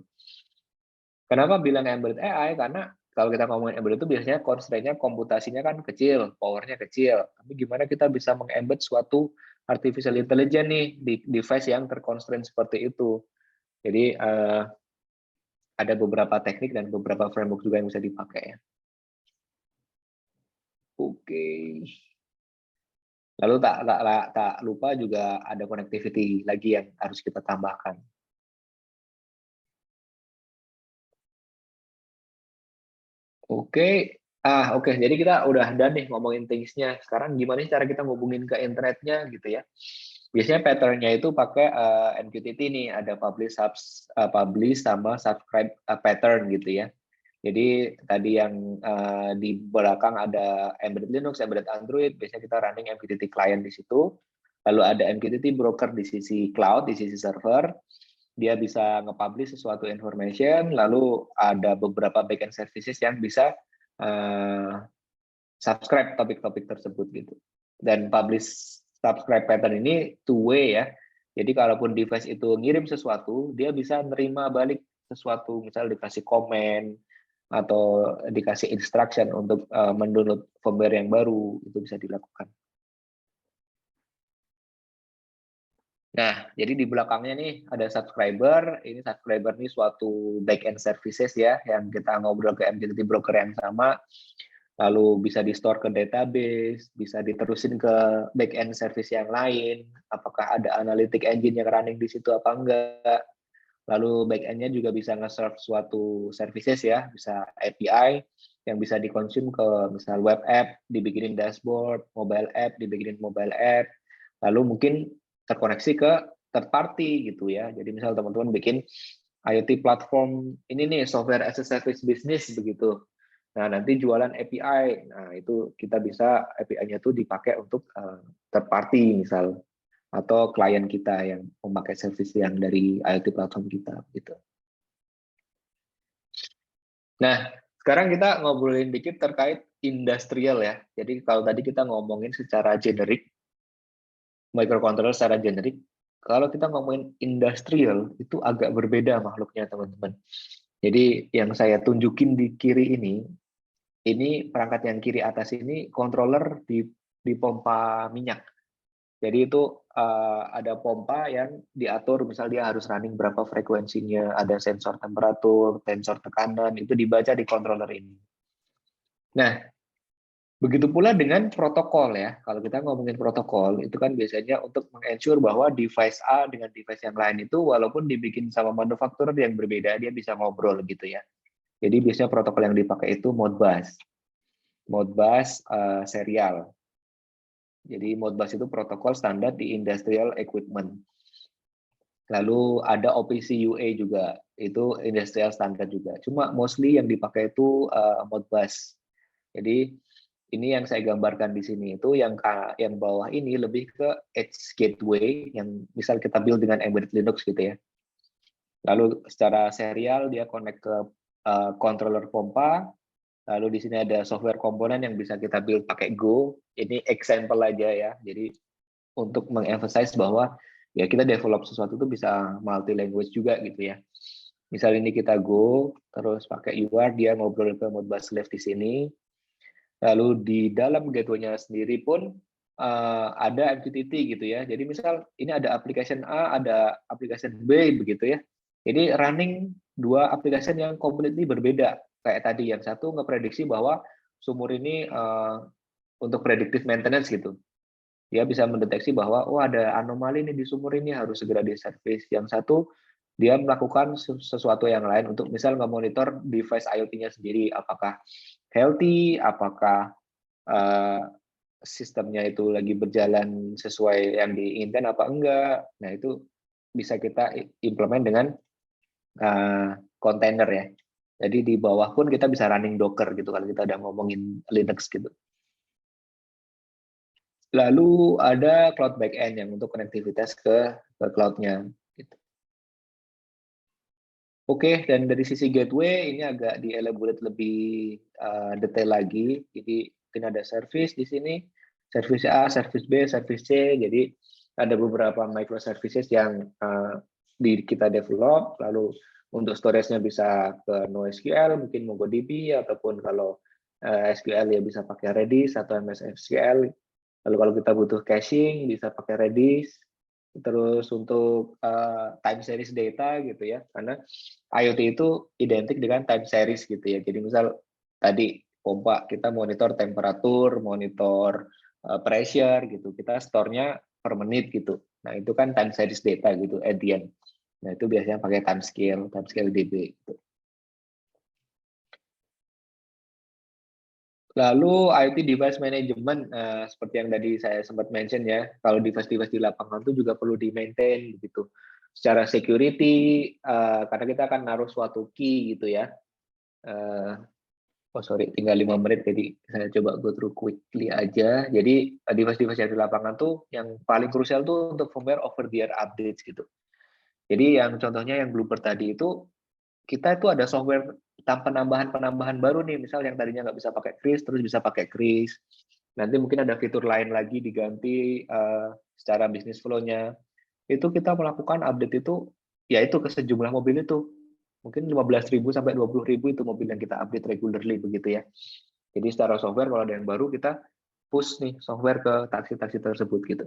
Kenapa bilang embedded AI? Karena kalau kita ngomongin embedded itu biasanya constraint-nya komputasinya kan kecil, powernya kecil. Tapi gimana kita bisa meng-embed suatu artificial intelligence nih di device yang terconstraint seperti itu. Jadi ada beberapa teknik dan beberapa framework juga yang bisa dipakai ya. Oke. Lalu tak lupa juga ada connectivity lagi yang harus kita tambahkan. Oke, oke. Jadi kita udah done nih ngomongin things-nya. Sekarang gimana sih cara kita ngubungin ke internetnya gitu ya? Biasanya pattern-nya itu pakai MQTT nih, ada publish sama subscribe pattern gitu ya. Jadi tadi yang di belakang ada embedded Linux, embedded Android, biasanya kita running MQTT client di situ. Lalu ada MQTT broker di sisi cloud, di sisi server. Dia bisa nge-publish sesuatu information, lalu ada beberapa backend services yang bisa subscribe topik-topik tersebut gitu. Dan publish subscribe pattern ini two way ya. Jadi kalaupun device itu ngirim sesuatu, dia bisa nerima balik sesuatu, misal dikasih komen atau dikasih instruction untuk mendownload firmware yang baru, itu bisa dilakukan. Nah, jadi di belakangnya nih ada subscriber. Ini subscriber nih suatu backend services ya, yang kita ngobrol ke MQTT broker yang sama. Lalu bisa di-store ke database, bisa diterusin ke backend service yang lain. Apakah ada analytic engine yang running di situ apa enggak. Lalu backend-nya juga bisa nge-serve suatu services ya, bisa API yang bisa dikonsum ke misal web app, dibikinin dashboard, mobile app, dibikinin mobile app. Lalu mungkin terkoneksi ke third party gitu ya. Jadi misal teman-teman bikin IoT platform ini nih, software as a service business begitu. Nah, nanti jualan API. Nah, itu kita bisa API-nya tuh dipakai untuk third party misal, atau klien kita yang memakai service yang dari IoT platform kita gitu. Nah, sekarang kita ngobrolin dikit terkait industrial ya. Jadi kalau tadi kita ngomongin secara generik, microcontroller secara generik, kalau kita ngomongin industrial itu agak berbeda makhluknya teman-teman. Jadi yang saya tunjukin di kiri ini perangkat yang kiri atas ini controller di pompa minyak. Jadi itu ada pompa yang diatur, misal dia harus running berapa frekuensinya, ada sensor temperatur, sensor tekanan, itu dibaca di controller ini. Nah, begitu pula dengan protokol ya. Kalau kita ngomongin protokol, itu kan biasanya untuk meng-ensure bahwa device A dengan device yang lain itu walaupun dibikin sama manufaktur yang berbeda, dia bisa ngobrol gitu ya. Jadi biasanya protokol yang dipakai itu Modbus. Modbus serial. Jadi Modbus itu protokol standar di industrial equipment. Lalu ada OPC UA juga, itu industrial standard juga. Cuma mostly yang dipakai itu Modbus. Jadi ini yang saya gambarkan di sini itu yang bawah ini lebih ke edge gateway yang misal kita build dengan embedded Linux gitu ya. Lalu secara serial dia connect ke controller pompa. Lalu di sini ada software komponen yang bisa kita build pakai Go. Ini example aja ya. Jadi untuk mengemphasize bahwa ya kita develop sesuatu itu bisa multi language juga gitu ya. Misal ini kita Go, terus pakai UART, dia ngobrol ke Modbus Live di sini. Lalu di dalam gateway-nya sendiri pun ada MQTT gitu ya. Jadi misal ini ada application A, ada application B begitu ya. Jadi running dua application yang completely berbeda. Kayak tadi yang satu ngeprediksi bahwa sumur ini untuk predictive maintenance gitu. Dia bisa mendeteksi bahwa oh ada anomali nih di sumur ini harus segera diservis. Yang satu dia melakukan sesuatu yang lain untuk misal nge-monitor device IoT-nya sendiri apakah healthy, apakah sistemnya itu lagi berjalan sesuai yang diinginkan apa enggak. Nah, itu bisa kita implement dengan kontainer ya. Jadi di bawah pun kita bisa running Docker gitu kalau kita udah ngomongin Linux gitu. Lalu ada cloud backend yang untuk konektivitas ke cloud-nya. Gitu. Oke, dan dari sisi gateway ini agak di-elaborate lebih detail lagi. Jadi mungkin ada service di sini, service A, service B, service C. Jadi ada beberapa microservices yang kita develop. Lalu untuk storage-nya bisa ke NoSQL, mungkin MongoDB, ataupun kalau SQL ya bisa pakai Redis atau MS SQL. Lalu kalau kita butuh caching bisa pakai Redis. Terus untuk time series data gitu ya, karena IoT itu identik dengan time series gitu ya. Jadi misal tadi pompa kita monitor temperatur, monitor pressure gitu, kita store-nya per menit gitu. Nah itu kan time series data gitu at the end. Nah itu biasanya pakai time scale DB gitu. Lalu IoT device management seperti yang tadi saya sempat mention ya, kalau device-device di lapangan itu juga perlu di-maintain gitu. Secara security karena kita akan naruh suatu key gitu ya. Tinggal 5 menit jadi saya coba go through quickly aja. Jadi device-device yang di lapangan tuh yang paling krusial tuh untuk firmware over the air updates gitu. Jadi yang contohnya yang Bluebird tadi itu kita itu ada software penambahan baru nih, misal yang tadinya nggak bisa pakai Kris, terus bisa pakai Kris. Nanti mungkin ada fitur lain lagi diganti secara bisnis flow-nya. Itu kita melakukan update itu, yaitu ke sejumlah mobil itu. Mungkin 15.000 sampai 20.000 itu mobil yang kita update regularly begitu ya. Jadi secara software kalau ada yang baru kita push nih software ke taksi-taksi tersebut gitu.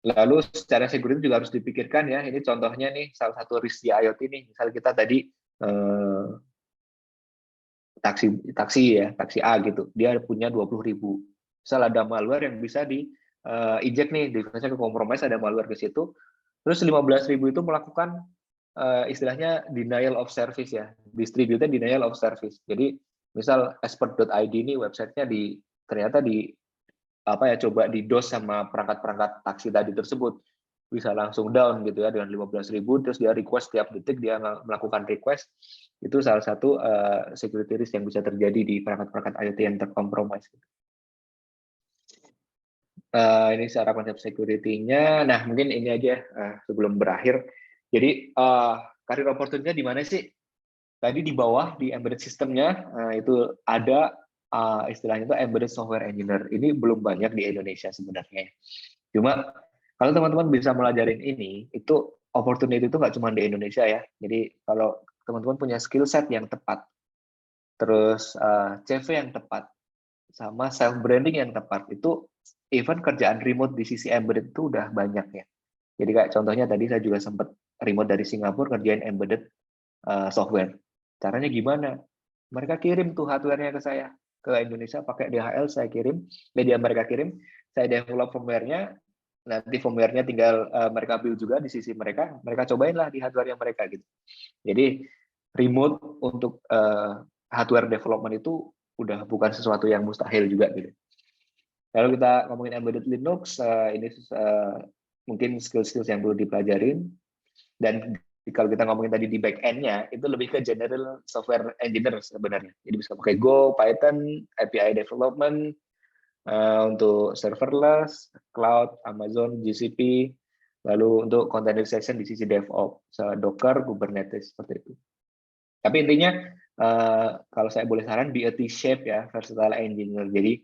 Lalu secara security juga harus dipikirkan ya. Ini contohnya nih salah satu risk di IoT nih. Misal kita tadi taksi A gitu. Dia punya 20.000. Misal ada malware yang bisa di inject nih, device-nya ke compromise, ada malware ke situ. Terus 15.000 itu melakukan istilahnya denial of service ya. Distributed denial of service. Jadi misal expert.id ini websitenya ternyata coba di DOS sama perangkat-perangkat taksi tadi tersebut, bisa langsung down gitu ya dengan 15.000, terus dia request tiap detik dia melakukan request. Itu salah satu security risk yang bisa terjadi di perangkat-perangkat IoT yang terkompromis. Ini secara konsep security-nya. Nah mungkin ini aja sebelum berakhir. Jadi career opportunity-nya di mana sih? Tadi di bawah di embedded system-nya itu ada istilahnya itu embedded software engineer. Ini belum banyak di Indonesia sebenarnya. Cuma kalau teman-teman bisa melajarin ini, itu opportunity itu nggak cuma di Indonesia ya. Jadi kalau teman-teman punya skill set yang tepat, terus CV yang tepat, sama self branding yang tepat, itu even kerjaan remote di sisi embedded itu udah banyak ya. Jadi kayak contohnya tadi saya juga sempat remote dari Singapura kerjain embedded software. Caranya gimana? Mereka kirim tuh hardware-nya ke saya, ke Indonesia pakai DHL, saya kirim, media mereka kirim, saya develop firmware-nya, nanti firmware-nya tinggal mereka build juga di sisi mereka cobain lah di hardware-nya mereka gitu. Jadi remote untuk hardware development itu udah bukan sesuatu yang mustahil juga gitu. Lalu kita ngomongin embedded Linux, ini mungkin skill-skill yang perlu dipelajarin. Dan kalau kita ngomongin tadi di back end-nya, itu lebih ke general software engineer sebenarnya. Jadi bisa pakai Go, Python, API development, untuk serverless, cloud, Amazon, GCP, lalu untuk containerization di sisi DevOps, Docker, Kubernetes, seperti itu. Tapi intinya, kalau saya boleh saran, be a T-shape ya, versatile engineer. Jadi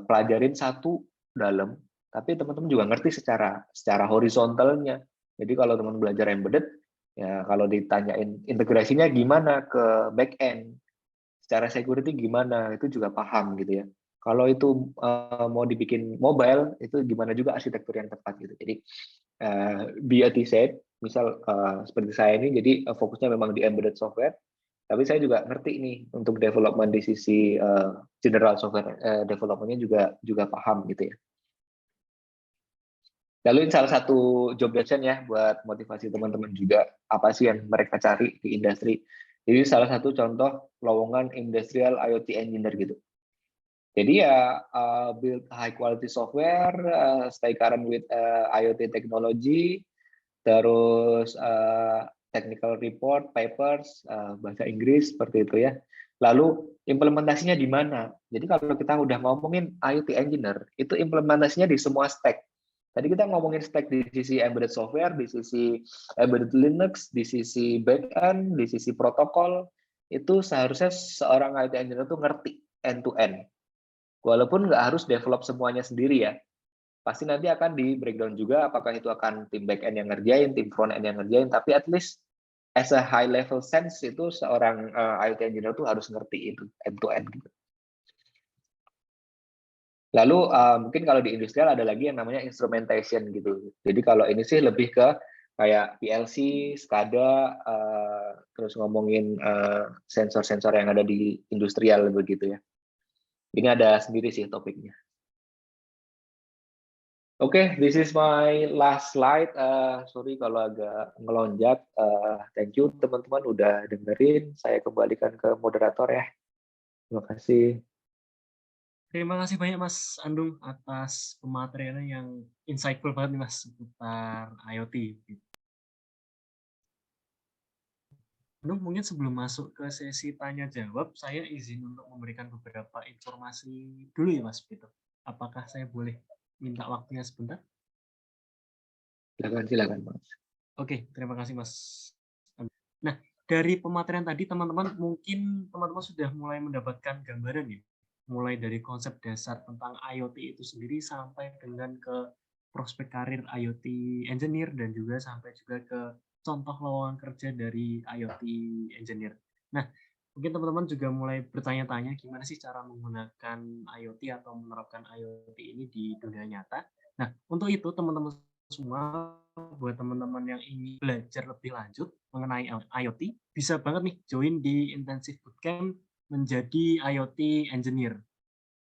pelajarin satu dalam, tapi teman-teman juga ngerti secara horizontalnya. Jadi kalau teman belajar embedded, ya kalau ditanyain integrasinya gimana ke back end, secara security gimana, itu juga paham gitu ya. Kalau itu mau dibikin mobile, itu gimana juga arsitektur yang tepat gitu. Jadi BAT said, misal seperti saya ini, jadi fokusnya memang di embedded software, tapi saya juga ngerti nih untuk development di sisi general software development-nya juga paham gitu ya. Lalu ini salah satu job description ya buat motivasi teman-teman juga, apa sih yang mereka cari di industri. Jadi salah satu contoh lowongan industrial IoT engineer gitu. Jadi ya build high quality software, stay current with IoT technology, terus technical report, papers, bahasa Inggris seperti itu ya. Lalu implementasinya di mana? Jadi kalau kita udah ngomongin IoT engineer, itu implementasinya di semua stack. Tadi kita ngomongin stack di sisi embedded software, di sisi embedded Linux, di sisi backend, di sisi protokol, itu seharusnya seorang IoT engineer itu ngerti end to end. Walaupun nggak harus develop semuanya sendiri ya, pasti nanti akan di breakdown juga apakah itu akan tim back end yang ngerjain, tim front end yang ngerjain, tapi at least as a high level sense itu seorang IoT engineer tuh harus ngerti itu end to end gitu. Lalu mungkin kalau di industrial ada lagi yang namanya instrumentation gitu. Jadi kalau ini sih lebih ke kayak PLC, SCADA, terus ngomongin sensor-sensor yang ada di industrial begitu ya. Ini ada sendiri sih topiknya. Oke, this is my last slide. Sorry kalau agak ngelonjak. Thank you teman-teman udah dengerin. Saya kembalikan ke moderator ya. Terima kasih. Terima kasih banyak Mas Andung atas pemateriannya yang insightful banget nih Mas seputar IoT. Andung, mungkin sebelum masuk ke sesi tanya jawab, saya izin untuk memberikan beberapa informasi dulu ya Mas Vito. Apakah saya boleh minta waktunya sebentar? Silakan Mas. Oke, terima kasih Mas. Nah, dari pematerian tadi teman-teman mungkin teman-teman sudah mulai mendapatkan gambaran ya, mulai dari konsep dasar tentang IoT itu sendiri sampai dengan ke prospek karir IoT engineer dan juga sampai juga ke contoh lowongan kerja dari IoT engineer. Nah, mungkin teman-teman juga mulai bertanya-tanya gimana sih cara menggunakan IoT atau menerapkan IoT ini di dunia nyata. Nah, untuk itu teman-teman semua, buat teman-teman yang ingin belajar lebih lanjut mengenai IoT, bisa banget nih join di Intensive Bootcamp menjadi IoT Engineer.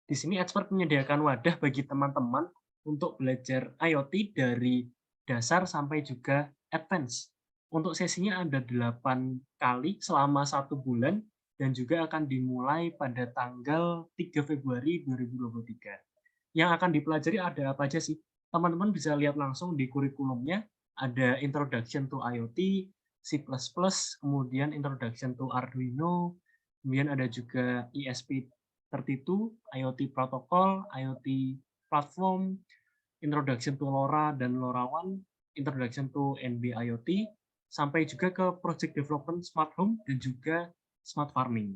Di sini expert menyediakan wadah bagi teman-teman untuk belajar IoT dari dasar sampai juga advance. Untuk sesinya ada 8 kali selama 1 bulan dan juga akan dimulai pada tanggal 3 Februari 2023. Yang akan dipelajari ada apa aja sih? Teman-teman bisa lihat langsung di kurikulumnya, ada Introduction to IoT, C++, kemudian Introduction to Arduino, kemudian ada juga ESP32, IoT Protocol, IoT Platform, Introduction to LoRa dan LoRaWAN, Introduction to NB IoT, sampai juga ke Project Development Smart Home dan juga Smart Farming.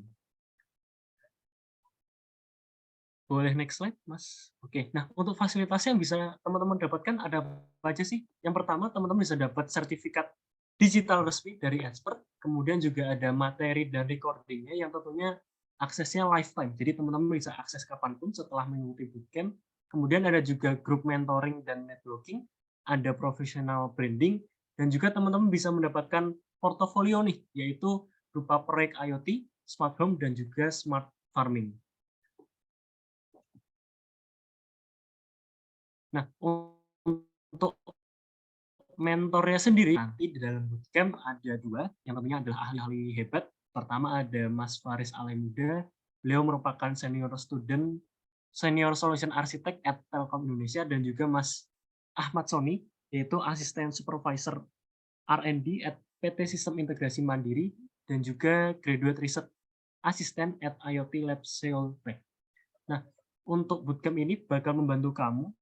Boleh next slide, Mas? Oke, nah untuk fasilitas yang bisa teman-teman dapatkan ada apa aja sih? Yang pertama, teman-teman bisa dapat sertifikat digital resmi dari expert, kemudian juga ada materi dan recordingnya yang tentunya aksesnya lifetime. Jadi teman-teman bisa akses kapanpun setelah mengikuti bootcamp. Kemudian ada juga grup mentoring dan networking, ada professional branding, dan juga teman-teman bisa mendapatkan portofolio nih, yaitu berupa proyek IoT, smart home, dan juga smart farming. Nah, untuk mentornya sendiri, nanti di dalam bootcamp ada 2, yang tentunya adalah ahli-ahli hebat. Pertama ada Mas Faris Alemuda, beliau merupakan senior solution architect at Telkom Indonesia, dan juga Mas Ahmad Soni, yaitu asisten supervisor R&D at PT Sistem Integrasi Mandiri, dan juga graduate research assistant at IoT Lab Seoul. Nah, untuk bootcamp ini bakal membantu kamu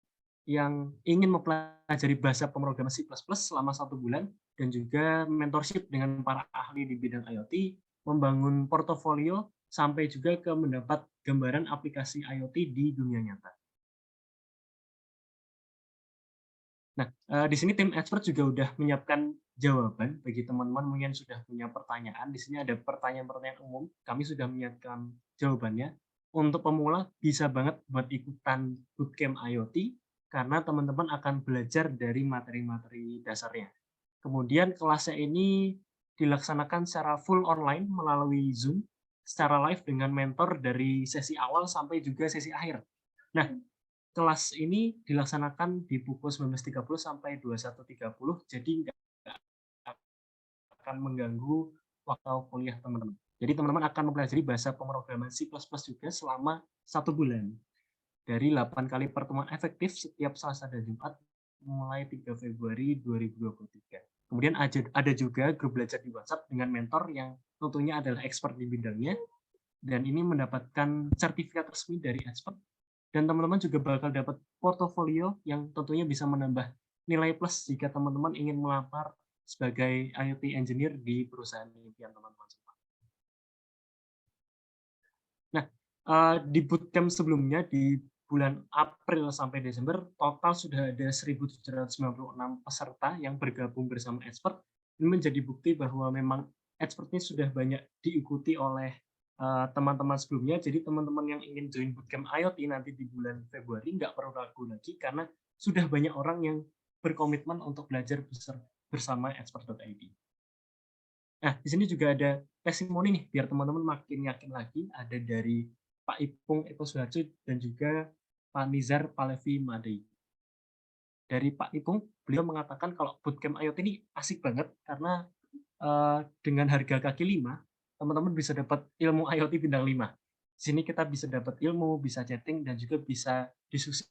yang ingin mempelajari bahasa pemrograman C++ selama 1 bulan dan juga mentorship dengan para ahli di bidang IoT, membangun portofolio, sampai juga ke mendapat gambaran aplikasi IoT di dunia nyata. Nah, di sini tim expert juga udah menyiapkan jawaban bagi teman-teman mungkin sudah punya pertanyaan. Di sini ada pertanyaan-pertanyaan umum, kami sudah menyiapkan jawabannya. untuk pemula bisa banget buat ikutan bootcamp IoT karena teman-teman akan belajar dari materi-materi dasarnya. Kemudian kelasnya ini dilaksanakan secara full online melalui Zoom secara live dengan mentor dari sesi awal sampai juga sesi akhir. Nah, kelas ini dilaksanakan di pukul 19.30 sampai 21.30, jadi nggak akan mengganggu waktu kuliah teman-teman. Jadi teman-teman akan mempelajari bahasa pemrograman C++ juga selama 1 bulan. Dari 8 kali pertemuan efektif setiap Selasa dan Jumat mulai 3 Februari 2023. Kemudian ada juga grup belajar di WhatsApp dengan mentor yang tentunya adalah expert di bidangnya, dan ini mendapatkan sertifikat resmi dari expert, dan teman-teman juga bakal dapat portofolio yang tentunya bisa menambah nilai plus jika teman-teman ingin melamar sebagai IoT engineer di perusahaan impian teman-teman semua. Nah, di bootcamp sebelumnya di bulan April sampai Desember, total sudah ada 1.796 peserta yang bergabung bersama expert. Ini menjadi bukti bahwa memang expert ini sudah banyak diikuti oleh teman-teman sebelumnya. Jadi teman-teman yang ingin join bootcamp IoT nanti di bulan Februari nggak perlu ragu lagi karena sudah banyak orang yang berkomitmen untuk belajar bersama expert.id. Nah, di sini juga ada testimoni nih, biar teman-teman makin yakin lagi. Ada dari Pak Ipung Eko Suharjo dan juga Pak Nizar Palevi Madei. Dari Pak Ipung, beliau mengatakan kalau bootcamp IoT ini asik banget karena dengan harga kaki 5, teman-teman bisa dapat ilmu IoT bintang 5. Di sini kita bisa dapat ilmu, bisa chatting, dan juga bisa diskusi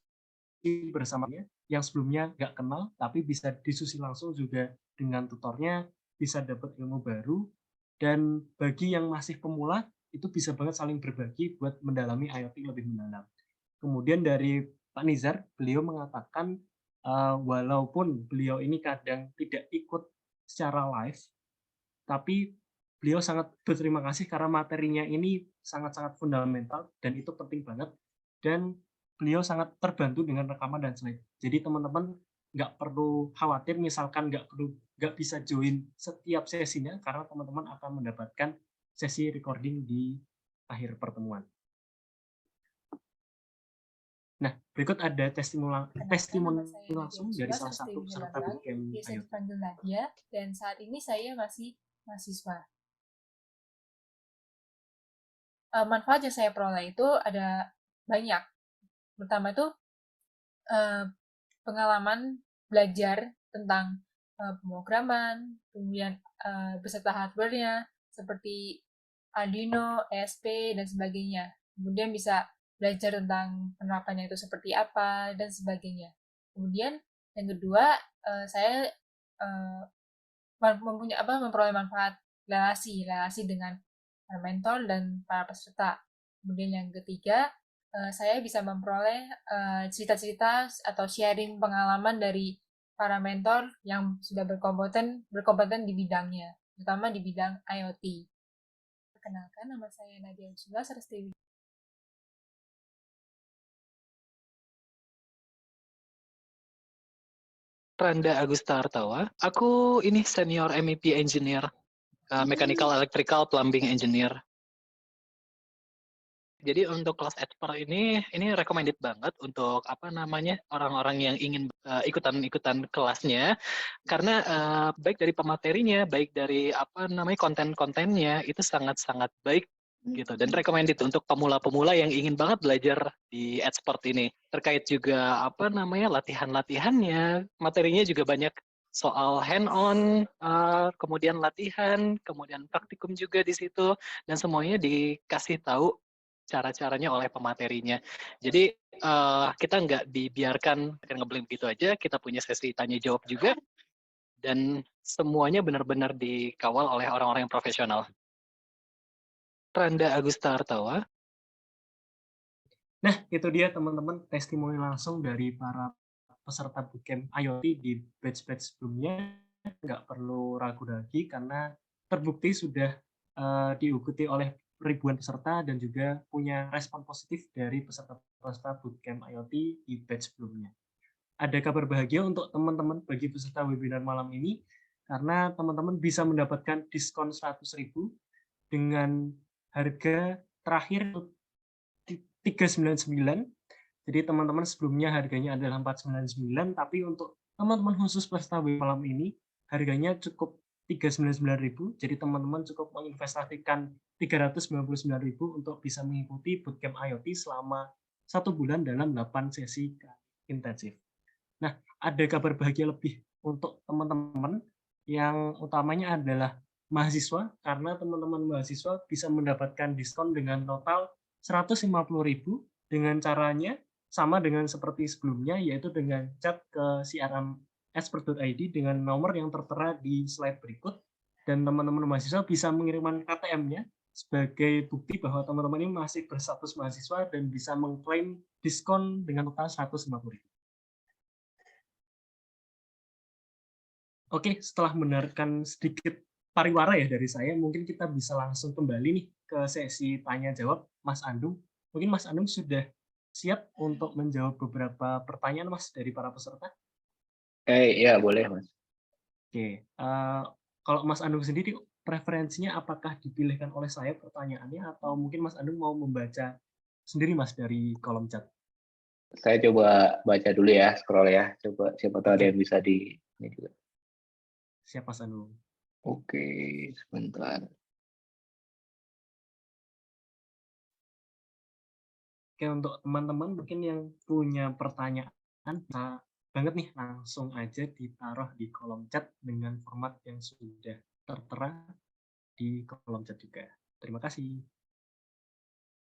bersamanya yang sebelumnya nggak kenal, tapi bisa diskusi langsung juga dengan tutornya, bisa dapat ilmu baru, dan bagi yang masih pemula, itu bisa banget saling berbagi buat mendalami IoT lebih mendalam. Kemudian dari Pak Nizar, beliau mengatakan walaupun beliau ini kadang tidak ikut secara live, tapi beliau sangat berterima kasih karena materinya ini sangat-sangat fundamental dan itu penting banget, dan beliau sangat terbantu dengan rekaman dan slide. Jadi teman-teman nggak perlu khawatir misalkan nggak bisa join setiap sesinya karena teman-teman akan mendapatkan sesi recording di akhir pertemuan. Nah, berikut ada testimoni langsung dari salah satu peserta bootcamp Saya IoT. dipanggil Nadia, dan saat ini saya masih mahasiswa. Manfaat yang saya peroleh itu ada banyak. Pertama itu pengalaman belajar tentang pemrograman, kemudian beserta hardware-nya seperti Arduino, ESP, dan sebagainya. Kemudian bisa belajar tentang penerapannya itu seperti apa, dan sebagainya. Kemudian yang kedua, saya memperoleh manfaat relasi dengan mentor dan para peserta. Kemudian yang ketiga, saya bisa memperoleh cerita-cerita atau sharing pengalaman dari para mentor yang sudah berkompeten di bidangnya, terutama di bidang IoT. Perkenalkan, nama saya Nadia Ursula Sarasti. Randa Agusta Artawa. Aku ini senior MEP engineer, mechanical electrical plumbing engineer. Jadi untuk kelas expert ini recommended banget untuk orang-orang yang ingin ikutan kelasnya, karena baik dari pematerinya, baik dari konten-kontennya itu sangat-sangat baik gitu, dan recommended untuk pemula-pemula yang ingin banget belajar di expert ini. Terkait juga latihan-latihannya, materinya juga banyak soal hand-on, kemudian latihan, kemudian praktikum juga di situ, dan semuanya dikasih tahu cara-caranya oleh pematerinya. Jadi kita nggak dibiarkan ngeblank begitu aja, kita punya sesi tanya jawab juga, dan semuanya benar-benar dikawal oleh orang-orang yang profesional. Randa Agusta Artawa. Nah, itu dia teman-teman testimoni langsung dari para peserta bootcamp IoT di batch-batch sebelumnya. Nggak perlu ragu lagi karena terbukti sudah diikuti oleh ribuan peserta dan juga punya respon positif dari peserta-peserta bootcamp IoT di batch sebelumnya. Ada kabar bahagia untuk teman-teman bagi peserta webinar malam ini karena teman-teman bisa mendapatkan diskon 100.000 dengan harga terakhir 399. Jadi teman-teman sebelumnya harganya adalah 499, tapi untuk teman-teman khusus peserta malam ini harganya cukup 399.000. Jadi teman-teman cukup menginvestasikan 399.000 untuk bisa mengikuti bootcamp IoT selama 1 bulan dalam 8 sesi intensif. Nah, ada kabar bahagia lebih untuk teman-teman yang utamanya adalah mahasiswa, karena teman-teman mahasiswa bisa mendapatkan diskon dengan total 150.000 dengan caranya sama dengan seperti sebelumnya, yaitu dengan chat ke crm.expert.id dengan nomor yang tertera di slide berikut, dan teman-teman mahasiswa bisa mengirimkan KTM-nya sebagai bukti bahwa teman-teman ini masih berstatus mahasiswa dan bisa mengklaim diskon dengan total 150.000. Oke, setelah mendengarkan sedikit pariwara ya dari saya, mungkin kita bisa langsung kembali nih ke sesi tanya jawab Mas Andung. Mungkin Mas Andung sudah siap untuk menjawab beberapa pertanyaan Mas dari para peserta? Ya boleh Mas. Oke, kalau Mas Andung sendiri preferensinya apakah dipilihkan oleh saya pertanyaannya atau mungkin Mas Andung mau membaca sendiri Mas dari kolom chat? Saya coba baca dulu ya, scroll ya. Coba siapa tahu ada Oke. yang bisa di ini juga. Siap Mas Andung. Oke, sebentar. Oke, untuk teman-teman mungkin yang punya pertanyaan, bisa banget nih langsung aja ditaruh di kolom chat dengan format yang sudah tertera di kolom chat juga. Terima kasih.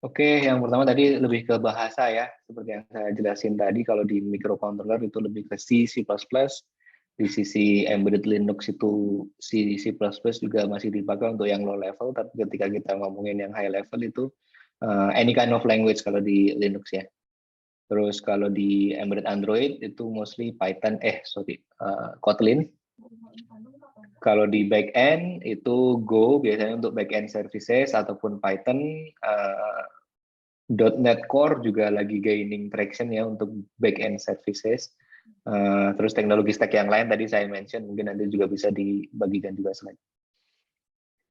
Oke, yang pertama tadi lebih ke bahasa ya, seperti yang saya jelasin tadi, kalau di microcontroller itu lebih ke C++, di sisi embedded Linux itu C++ juga masih dipakai untuk yang low level, tapi ketika kita ngomongin yang high level itu any kind of language kalau di Linux ya. Terus kalau di embedded Android itu mostly Python, Kotlin. Kalau di backend itu Go biasanya untuk backend services ataupun Python. .NET Core juga lagi gaining traction ya untuk backend services. Terus teknologi stack yang lain tadi saya mention, mungkin nanti juga bisa dibagikan juga slide.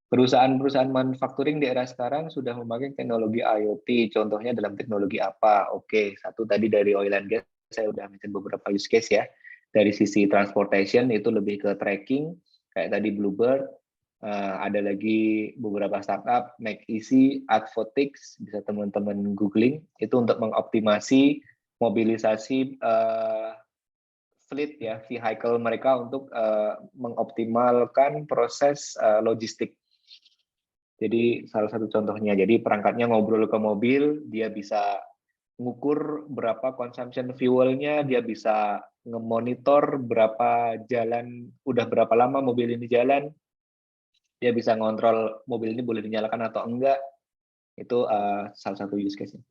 Perusahaan-perusahaan manufacturing di era sekarang sudah memakai teknologi IoT, contohnya dalam teknologi apa? Oke, satu tadi dari oil and gas, saya udah mention beberapa use case ya. Dari sisi transportation itu lebih ke tracking, kayak tadi Bluebird, ada lagi beberapa startup, MakeEasy, Advotics, bisa teman-teman googling, itu untuk mengoptimasi mobilisasi fleet ya, vehicle mereka untuk mengoptimalkan proses logistik. Jadi salah satu contohnya, jadi perangkatnya ngobrol ke mobil, dia bisa ngukur berapa consumption fuelnya, dia bisa ngemonitor berapa jalan, udah berapa lama mobil ini jalan, dia bisa ngontrol mobil ini boleh dinyalakan atau enggak. Itu salah satu use case-nya.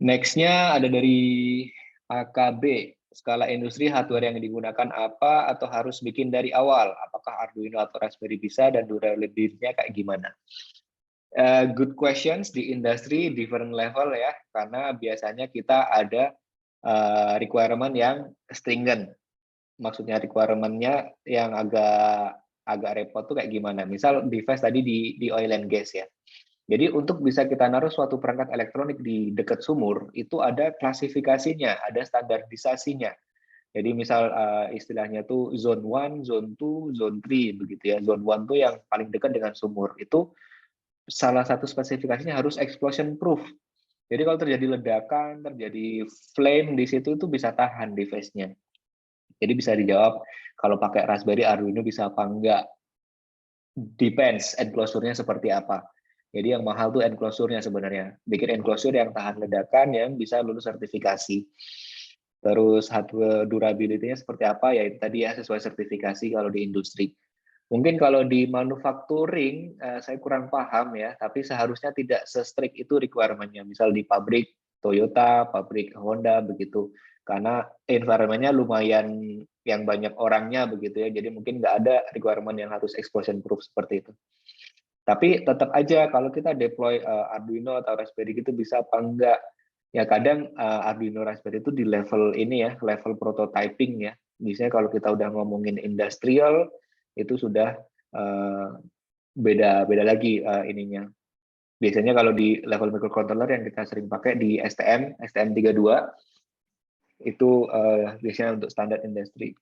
Next-nya ada dari AKB, skala industri hardware yang digunakan apa atau harus bikin dari awal? Apakah Arduino atau Raspberry bisa dan durability-nya kayak gimana? Good questions di industri different level ya, karena biasanya kita ada requirement yang stringent. Maksudnya requirement-nya yang agak repot tuh kayak gimana? Misal device tadi di oil and gas ya. Jadi untuk bisa kita naruh suatu perangkat elektronik di dekat sumur, itu ada klasifikasinya, ada standarisasinya. Jadi misal istilahnya tuh zone 1, zone 2, zone 3 begitu ya. Zone 1 tuh yang paling dekat dengan sumur. Itu salah satu spesifikasinya harus explosion proof. Jadi kalau terjadi ledakan, terjadi flame di situ itu bisa tahan device-nya. Jadi bisa dijawab kalau pakai Raspberry Arduino bisa apa enggak. Depends enclosure-nya seperti apa. Jadi yang mahal tuh enclosure-nya sebenarnya. Bikin enclosure yang tahan ledakan yang bisa lulus sertifikasi. Terus hardware durability-nya seperti apa? Ya itu tadi ya sesuai sertifikasi kalau di industri. Mungkin kalau di manufacturing saya kurang paham ya, tapi seharusnya tidak se-strict itu requirement-nya. Misal di pabrik Toyota, pabrik Honda begitu. Karena environment-nya lumayan yang banyak orangnya begitu ya. Jadi mungkin nggak ada requirement yang harus explosion proof seperti itu. Tapi tetap aja kalau kita deploy Arduino atau Raspberry gitu bisa apa enggak? Ya kadang Arduino Raspberry itu di level ini ya, level prototyping ya. Misalnya kalau kita udah ngomongin industrial itu sudah beda lagi ininya Biasanya kalau di level microcontroller yang kita sering pakai di STM32 itu biasanya untuk standar industri.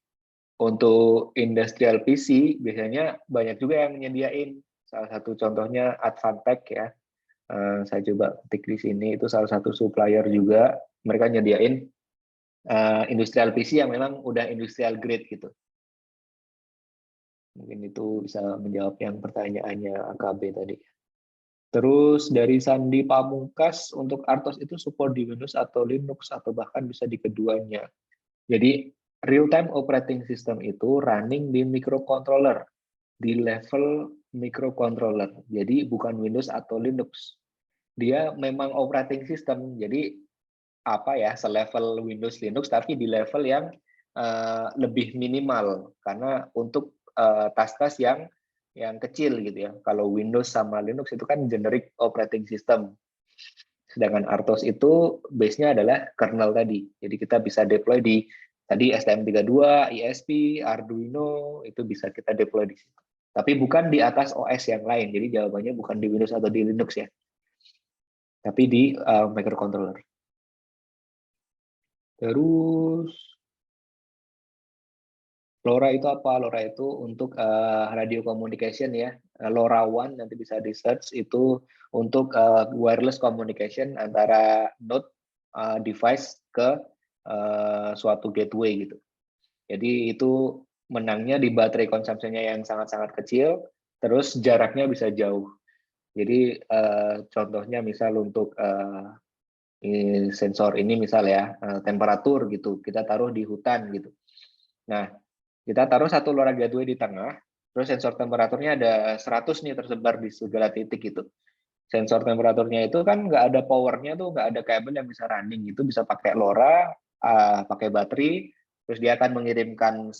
Untuk industrial PC biasanya banyak juga yang menyediain. Salah satu contohnya Advantech ya. Saya coba ketik di sini, itu salah satu supplier juga. Mereka nyediain industrial PC yang memang udah industrial grade gitu. Mungkin itu bisa menjawab yang pertanyaannya AKB tadi. Terus dari Sandi Pamungkas, untuk RTOS itu support di Windows atau Linux atau bahkan bisa di keduanya. Jadi real time operating system itu running di microcontroller, di level microcontroller. Jadi bukan Windows atau Linux. Dia memang operating system. Jadi apa ya, selevel Windows Linux tapi di level yang lebih minimal karena untuk tas-tas yang kecil gitu ya. Kalau Windows sama Linux itu kan generic operating system. Sedangkan RTOS itu base-nya adalah kernel tadi. Jadi kita bisa deploy di tadi STM32, ISP, Arduino, itu bisa kita deploy di situ. Tapi bukan di atas OS yang lain. Jadi jawabannya bukan di Windows atau di Linux ya. Tapi di microcontroller. Terus LoRa itu apa? LoRa itu untuk radio communication ya. LoRaWAN nanti bisa di search, itu untuk wireless communication antara node device ke suatu gateway gitu. Jadi itu menangnya di baterai konsumsinya yang sangat-sangat kecil, terus jaraknya bisa jauh. Jadi contohnya misal untuk sensor ini misal ya, temperatur gitu, kita taruh di hutan gitu. Nah, kita taruh satu LoRa gateway di tengah, terus sensor temperaturnya ada 100 nih tersebar di segala titik gitu. Sensor temperaturnya itu kan nggak ada powernya tuh, nggak ada kabel yang bisa running, itu bisa pakai LoRa, pakai baterai, terus dia akan mengirimkan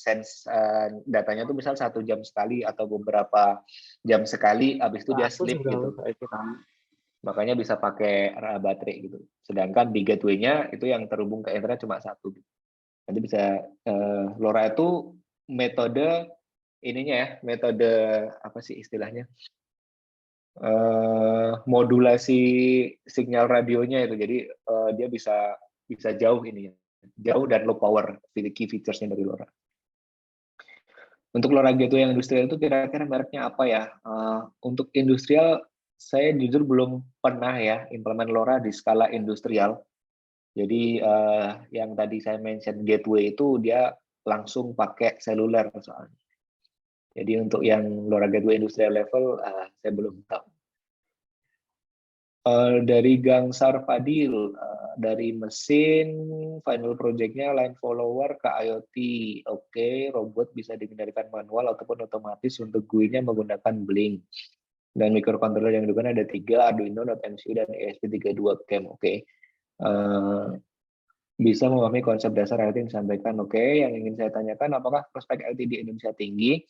datanya tuh misal 1 jam sekali atau beberapa jam sekali, habis itu dia sleep gitu. Makanya bisa pakai baterai gitu. Sedangkan di gateway-nya itu yang terhubung ke internet cuma 1. Nanti bisa LoRa itu metode ininya ya, metode apa sih istilahnya, modulasi sinyal radionya itu. Jadi dia bisa jauh ini, jauh dan low power, key features-nya dari LoRa. Untuk LoRa gateway yang industrial itu kira-kira mereknya apa ya? Untuk industrial saya jujur belum pernah ya implement LoRa di skala industrial. Jadi yang tadi saya mention gateway itu dia langsung pakai seluler soalnya. Jadi untuk yang LoRa gateway industrial level saya belum tahu. Dari Gangsar Fadil, dari mesin final project-nya line follower ke IoT. Oke, robot bisa dikendalikan manual ataupun otomatis, untuk GUI-nya menggunakan Blink. Dan microcontroller yang digunakan ada 3, Arduino, MCU, dan ESP32 CAM. Oke. Bisa memahami konsep dasar IoT yang disampaikan. Oke, yang ingin saya tanyakan, apakah prospek IoT di Indonesia tinggi?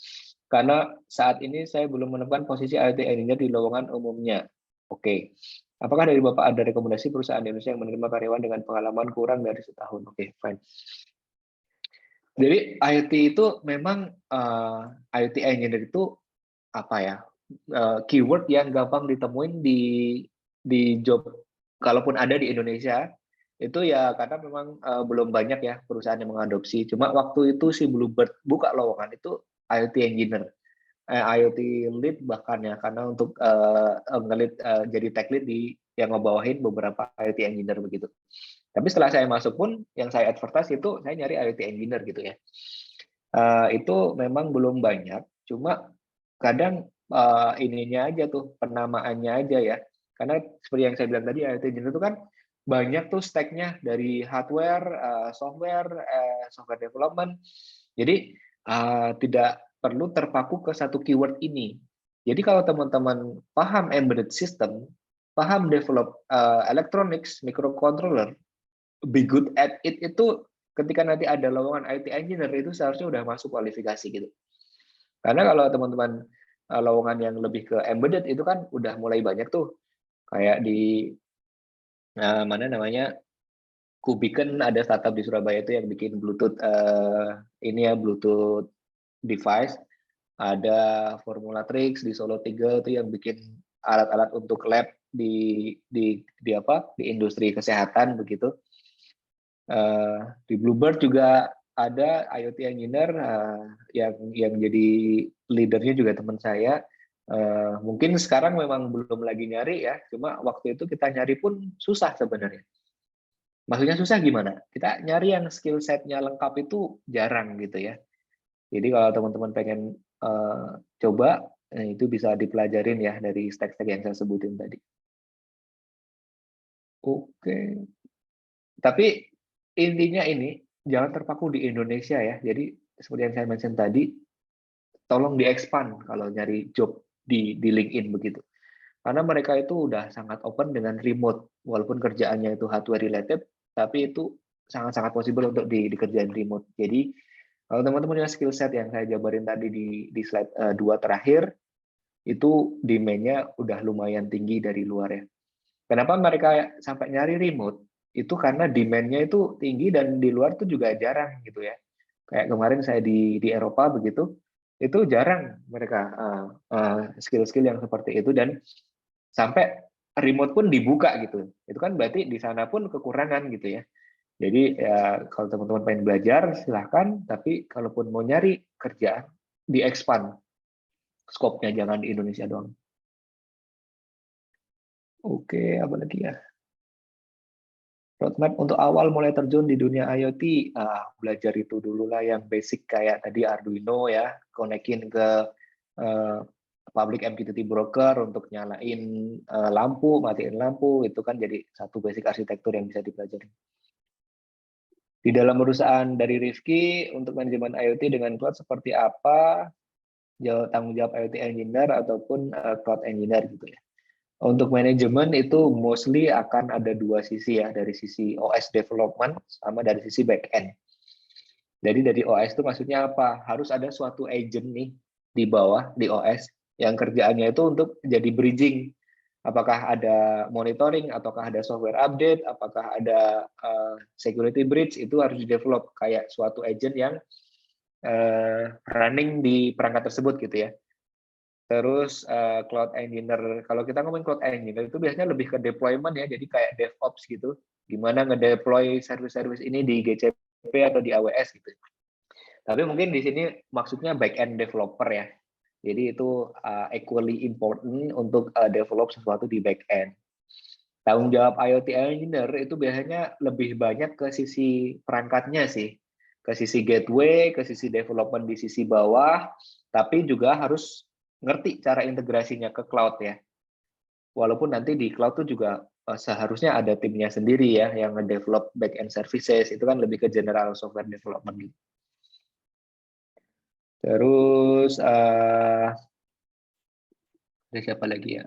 Karena saat ini saya belum menemukan posisi IoT engineer di lowongan umumnya. Oke. Apakah dari Bapak ada rekomendasi perusahaan di Indonesia yang menerima karyawan dengan pengalaman kurang dari setahun? Oke, fine. Jadi IoT itu memang IoT engineer itu apa ya? Keyword yang gampang ditemuin di job, kalaupun ada di Indonesia itu ya karena memang belum banyak ya perusahaan yang mengadopsi. Cuma waktu itu si Bluebird buka lowongan itu IoT engineer, IoT lead bahkan ya, karena untuk ngelit jadi tech lead yang ngebawahin beberapa IoT engineer begitu. Tapi setelah saya masuk pun yang saya advertise itu saya nyari IoT engineer gitu ya. Itu memang belum banyak, cuma kadang ininya aja tuh, penamaannya aja ya. Karena seperti yang saya bilang tadi, IoT engineer itu kan banyak tuh stack-nya dari hardware, software development. Jadi tidak perlu terpaku ke satu keyword ini. Jadi kalau teman-teman paham embedded system, paham develop electronics, microcontroller, be good at it, itu ketika nanti ada lowongan IoT engineer itu seharusnya udah masuk kualifikasi gitu. Karena kalau teman-teman lowongan yang lebih ke embedded itu kan udah mulai banyak tuh, kayak di mana namanya, Kubiken, ada startup di Surabaya itu yang bikin Bluetooth ini ya, Bluetooth device. Ada Formulatrix di Solo 3 itu yang bikin alat-alat untuk lab di industri kesehatan begitu. Di Bluebird juga ada IoT engineer yang jadi leadernya juga teman saya. Mungkin sekarang memang belum lagi nyari ya, cuma waktu itu kita nyari pun susah sebenarnya. Maksudnya susah gimana? Kita nyari yang skill set-nya lengkap itu jarang gitu ya. Jadi kalau teman-teman pengen coba, itu bisa dipelajarin ya dari stack-stack yang saya sebutin tadi. Oke. Tapi intinya ini, jangan terpaku di Indonesia ya. Jadi seperti yang saya mention tadi, tolong di-expand kalau nyari job di LinkedIn begitu. Karena mereka itu udah sangat open dengan remote. Walaupun kerjaannya itu hardware related, tapi itu sangat-sangat possible untuk dikerjain remote. Jadi kalau teman-teman punya skill set yang saya jabarin tadi di slide 2 terakhir, itu demand-nya udah lumayan tinggi dari luar ya. Kenapa mereka sampai nyari remote? Itu karena demand-nya itu tinggi dan di luar tuh juga jarang gitu ya. Kayak kemarin saya di Eropa begitu, itu jarang mereka skill-skill yang seperti itu, dan sampai remote pun dibuka gitu. Itu kan berarti di sana pun kekurangan gitu ya. Jadi ya kalau teman-teman pengen belajar silahkan, tapi kalaupun mau nyari kerjaan di-expand scope-nya, jangan di Indonesia doang. Oke, apa lagi ya? Roadmap untuk awal mulai terjun di dunia IoT, belajar itu dulu lah yang basic kayak tadi Arduino ya, konekin ke public MQTT broker untuk nyalain lampu, matiin lampu, itu kan jadi satu basic arsitektur yang bisa dipelajari. Di dalam perusahaan dari Rifki, untuk manajemen IoT dengan cloud seperti apa? Tanggung jawab IoT engineer ataupun cloud engineer gitu ya. Untuk manajemen itu mostly akan ada dua sisi ya, dari sisi OS development sama dari sisi back-end. Jadi dari OS itu maksudnya apa? Harus ada suatu agent nih di bawah, di OS, yang kerjaannya itu untuk jadi bridging. Apakah ada monitoring, ataukah ada software update, apakah ada security bridge, itu harus di-develop kayak suatu agent yang running di perangkat tersebut gitu ya. Terus cloud engineer, kalau kita ngomongin cloud engineer itu biasanya lebih ke deployment ya, jadi kayak DevOps gitu, gimana ngedeploy service-service ini di GCP atau di AWS gitu. Tapi mungkin di sini maksudnya back-end developer ya, jadi itu equally important untuk develop sesuatu di back-end. Tanggung jawab IoT engineer itu biasanya lebih banyak ke sisi perangkatnya sih, ke sisi gateway, ke sisi development di sisi bawah, tapi juga harus ngerti cara integrasinya ke cloud ya. Walaupun nanti di cloud tuh juga seharusnya ada timnya sendiri ya yang nge-develop back-end services, itu kan lebih ke general software development gitu. Terus ada siapa lagi ya?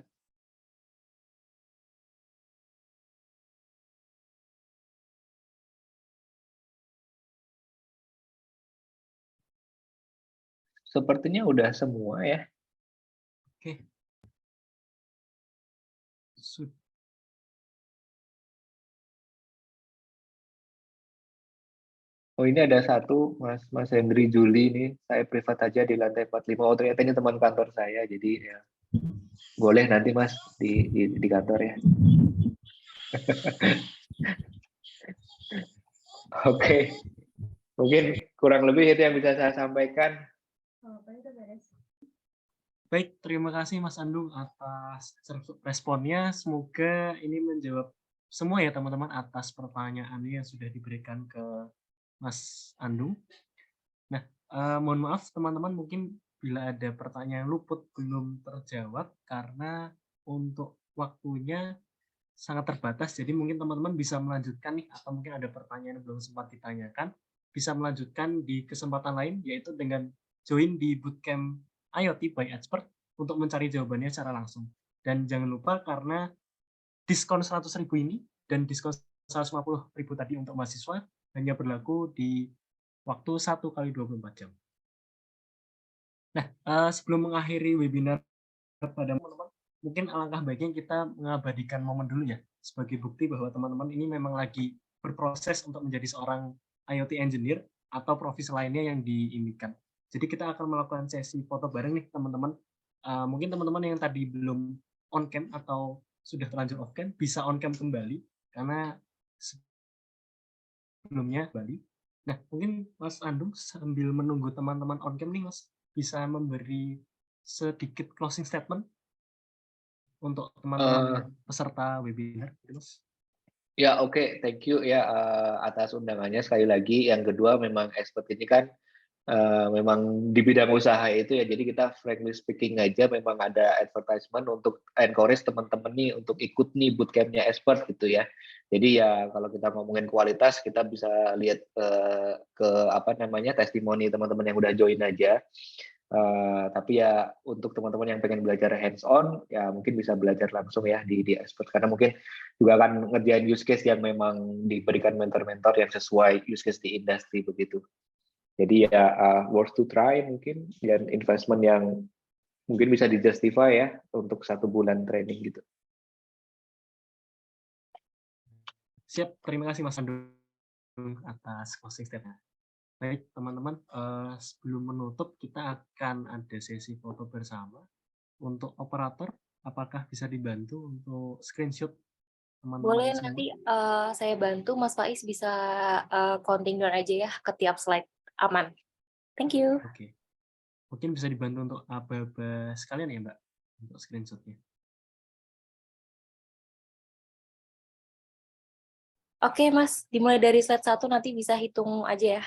Sepertinya udah semua ya. Oke. Oh ini ada satu, Mas Henry Juli nih, saya privat aja di lantai 45. Oh ternyata ini teman kantor saya, jadi ya boleh nanti Mas di kantor ya. Oke, mungkin kurang lebih itu yang bisa saya sampaikan. Baik, terima kasih Mas Andung atas responnya. Semoga ini menjawab semua ya teman-teman atas pertanyaannya yang sudah diberikan ke Mas Andung. Nah, mohon maaf teman-teman, mungkin bila ada pertanyaan luput belum terjawab karena untuk waktunya sangat terbatas, jadi mungkin teman-teman bisa melanjutkan nih, atau mungkin ada pertanyaan yang belum sempat ditanyakan, bisa melanjutkan di kesempatan lain, yaitu dengan join di Bootcamp IoT by Expert untuk mencari jawabannya secara langsung. Dan jangan lupa karena diskon 100.000 ini dan diskon 150.000 tadi untuk mahasiswa hanya berlaku di waktu 1x24 jam. Nah, sebelum mengakhiri webinar pada teman-teman, mungkin alangkah baiknya kita mengabadikan momen dulu ya, sebagai bukti bahwa teman-teman ini memang lagi berproses untuk menjadi seorang IoT engineer atau profesi lainnya yang diinginkan. Jadi kita akan melakukan sesi foto bareng nih teman-teman. Mungkin teman-teman yang tadi belum on cam atau sudah terlanjur off cam bisa on cam kembali karena sebelumnya Bali. Nah, mungkin Mas Andung sambil menunggu teman-teman on cam nih Mas, bisa memberi sedikit closing statement untuk teman-teman peserta webinar, gitu, Mas. Ya, oke, thank you ya atas undangannya sekali lagi. Yang kedua, memang expert ini kan memang di bidang usaha itu ya, jadi kita frankly speaking aja memang ada advertisement untuk encourage teman-teman nih untuk ikut nih bootcampnya expert gitu ya. Jadi ya kalau kita ngomongin kualitas, kita bisa lihat ke apa namanya testimoni teman-teman yang udah join aja. Tapi ya untuk teman-teman yang pengen belajar hands on ya mungkin bisa belajar langsung ya di expert, karena mungkin juga akan ngerjain use case yang memang diberikan mentor-mentor yang sesuai use case di industri begitu. Jadi ya worth to try mungkin, dan investment yang mungkin bisa di justify ya untuk 1 bulan training gitu. Siap, terima kasih Mas Andung atas closing statement. Baik teman-teman, sebelum menutup kita akan ada sesi foto bersama. Untuk operator, apakah bisa dibantu untuk screenshot teman-teman Boleh semua? nanti saya bantu Mas Faiz bisa counting down aja ya ke tiap slide. Aman. Thank you. Oke. Mungkin bisa dibantu untuk aba-aba sekalian ya Mbak, untuk screenshotnya. Oke Mas, dimulai dari slide 1 nanti bisa hitung aja ya.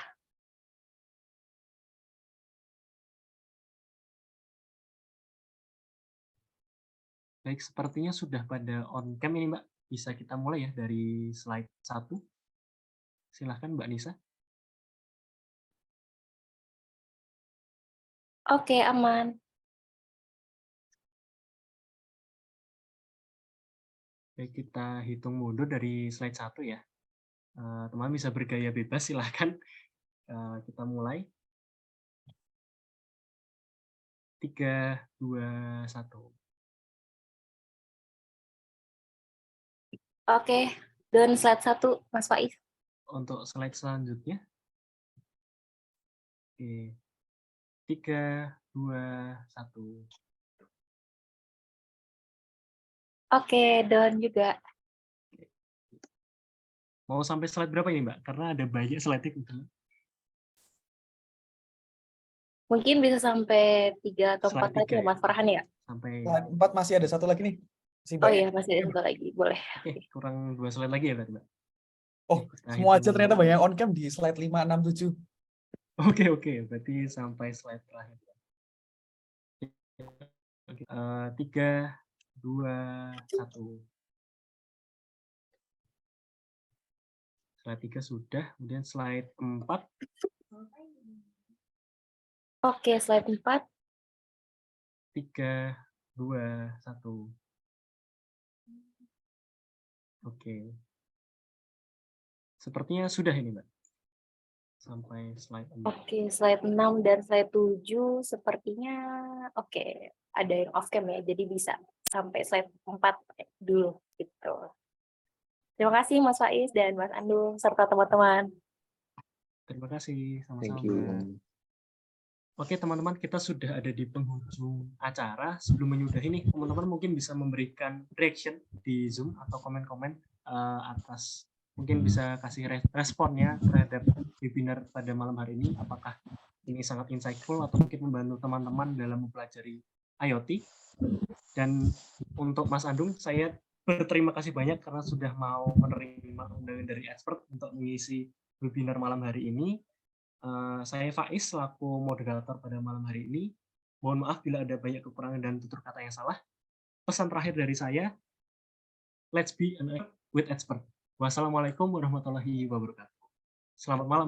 Baik, sepertinya sudah pada on cam ini Mbak. Bisa kita mulai ya dari slide 1. Silahkan Mbak Nisa. Oke, aman. Baik, kita hitung mundur dari slide 1 ya. Teman bisa bergaya bebas, silahkan. Kita mulai. 3, 2, 1. Oke, dan slide 1 Mas Faiz. Untuk slide selanjutnya. Oke. 3, 2, 1. Oke, dan juga. Mau sampai slide berapa ini Mbak? Karena ada banyak slide itu. Mungkin bisa sampai 3 atau 4 Slide 3 ya Mas Farhan ya? Sampai Slide 4 masih ada satu lagi nih. Masih Oh banyak. iya, masih ada satu lagi. Boleh. Oke, kurang 2 slide lagi ya berarti Mbak. Oh, Kita semua aja hitung ternyata dulu. banyak on cam di slide 5, 6, 7. Oke, berarti sampai slide terakhir. Oke, 3, 2, 1. Slide 3 sudah, kemudian slide 4. Oke, slide 4. 3, 2, 1. Oke. Sepertinya sudah ini, Mbak. Sampai slide 6. Oke, slide 6 dan slide 7 sepertinya oke, ada yang off cam ya, jadi bisa sampai slide 4 dulu gitu. Terima kasih Mas Faiz dan Mas Andung serta teman-teman. Terima kasih, Thank sama-sama. you. Oke teman-teman, kita sudah ada di penghujung acara. Sebelum menyudahi nih, teman-teman mungkin bisa memberikan reaction di Zoom atau komen-komen atas, mungkin bisa kasih responnya terhadap webinar pada malam hari ini. Apakah ini sangat insightful atau mungkin membantu teman-teman dalam mempelajari IoT. Dan untuk Mas Andung, saya berterima kasih banyak karena sudah mau menerima undangan dari expert untuk mengisi webinar malam hari ini. Saya Faiz selaku moderator pada malam hari ini. Mohon maaf bila ada banyak kekurangan dan tutur kata yang salah. Pesan terakhir dari saya, let's be an expert with expert. Wassalamualaikum warahmatullahi wabarakatuh. Selamat malam.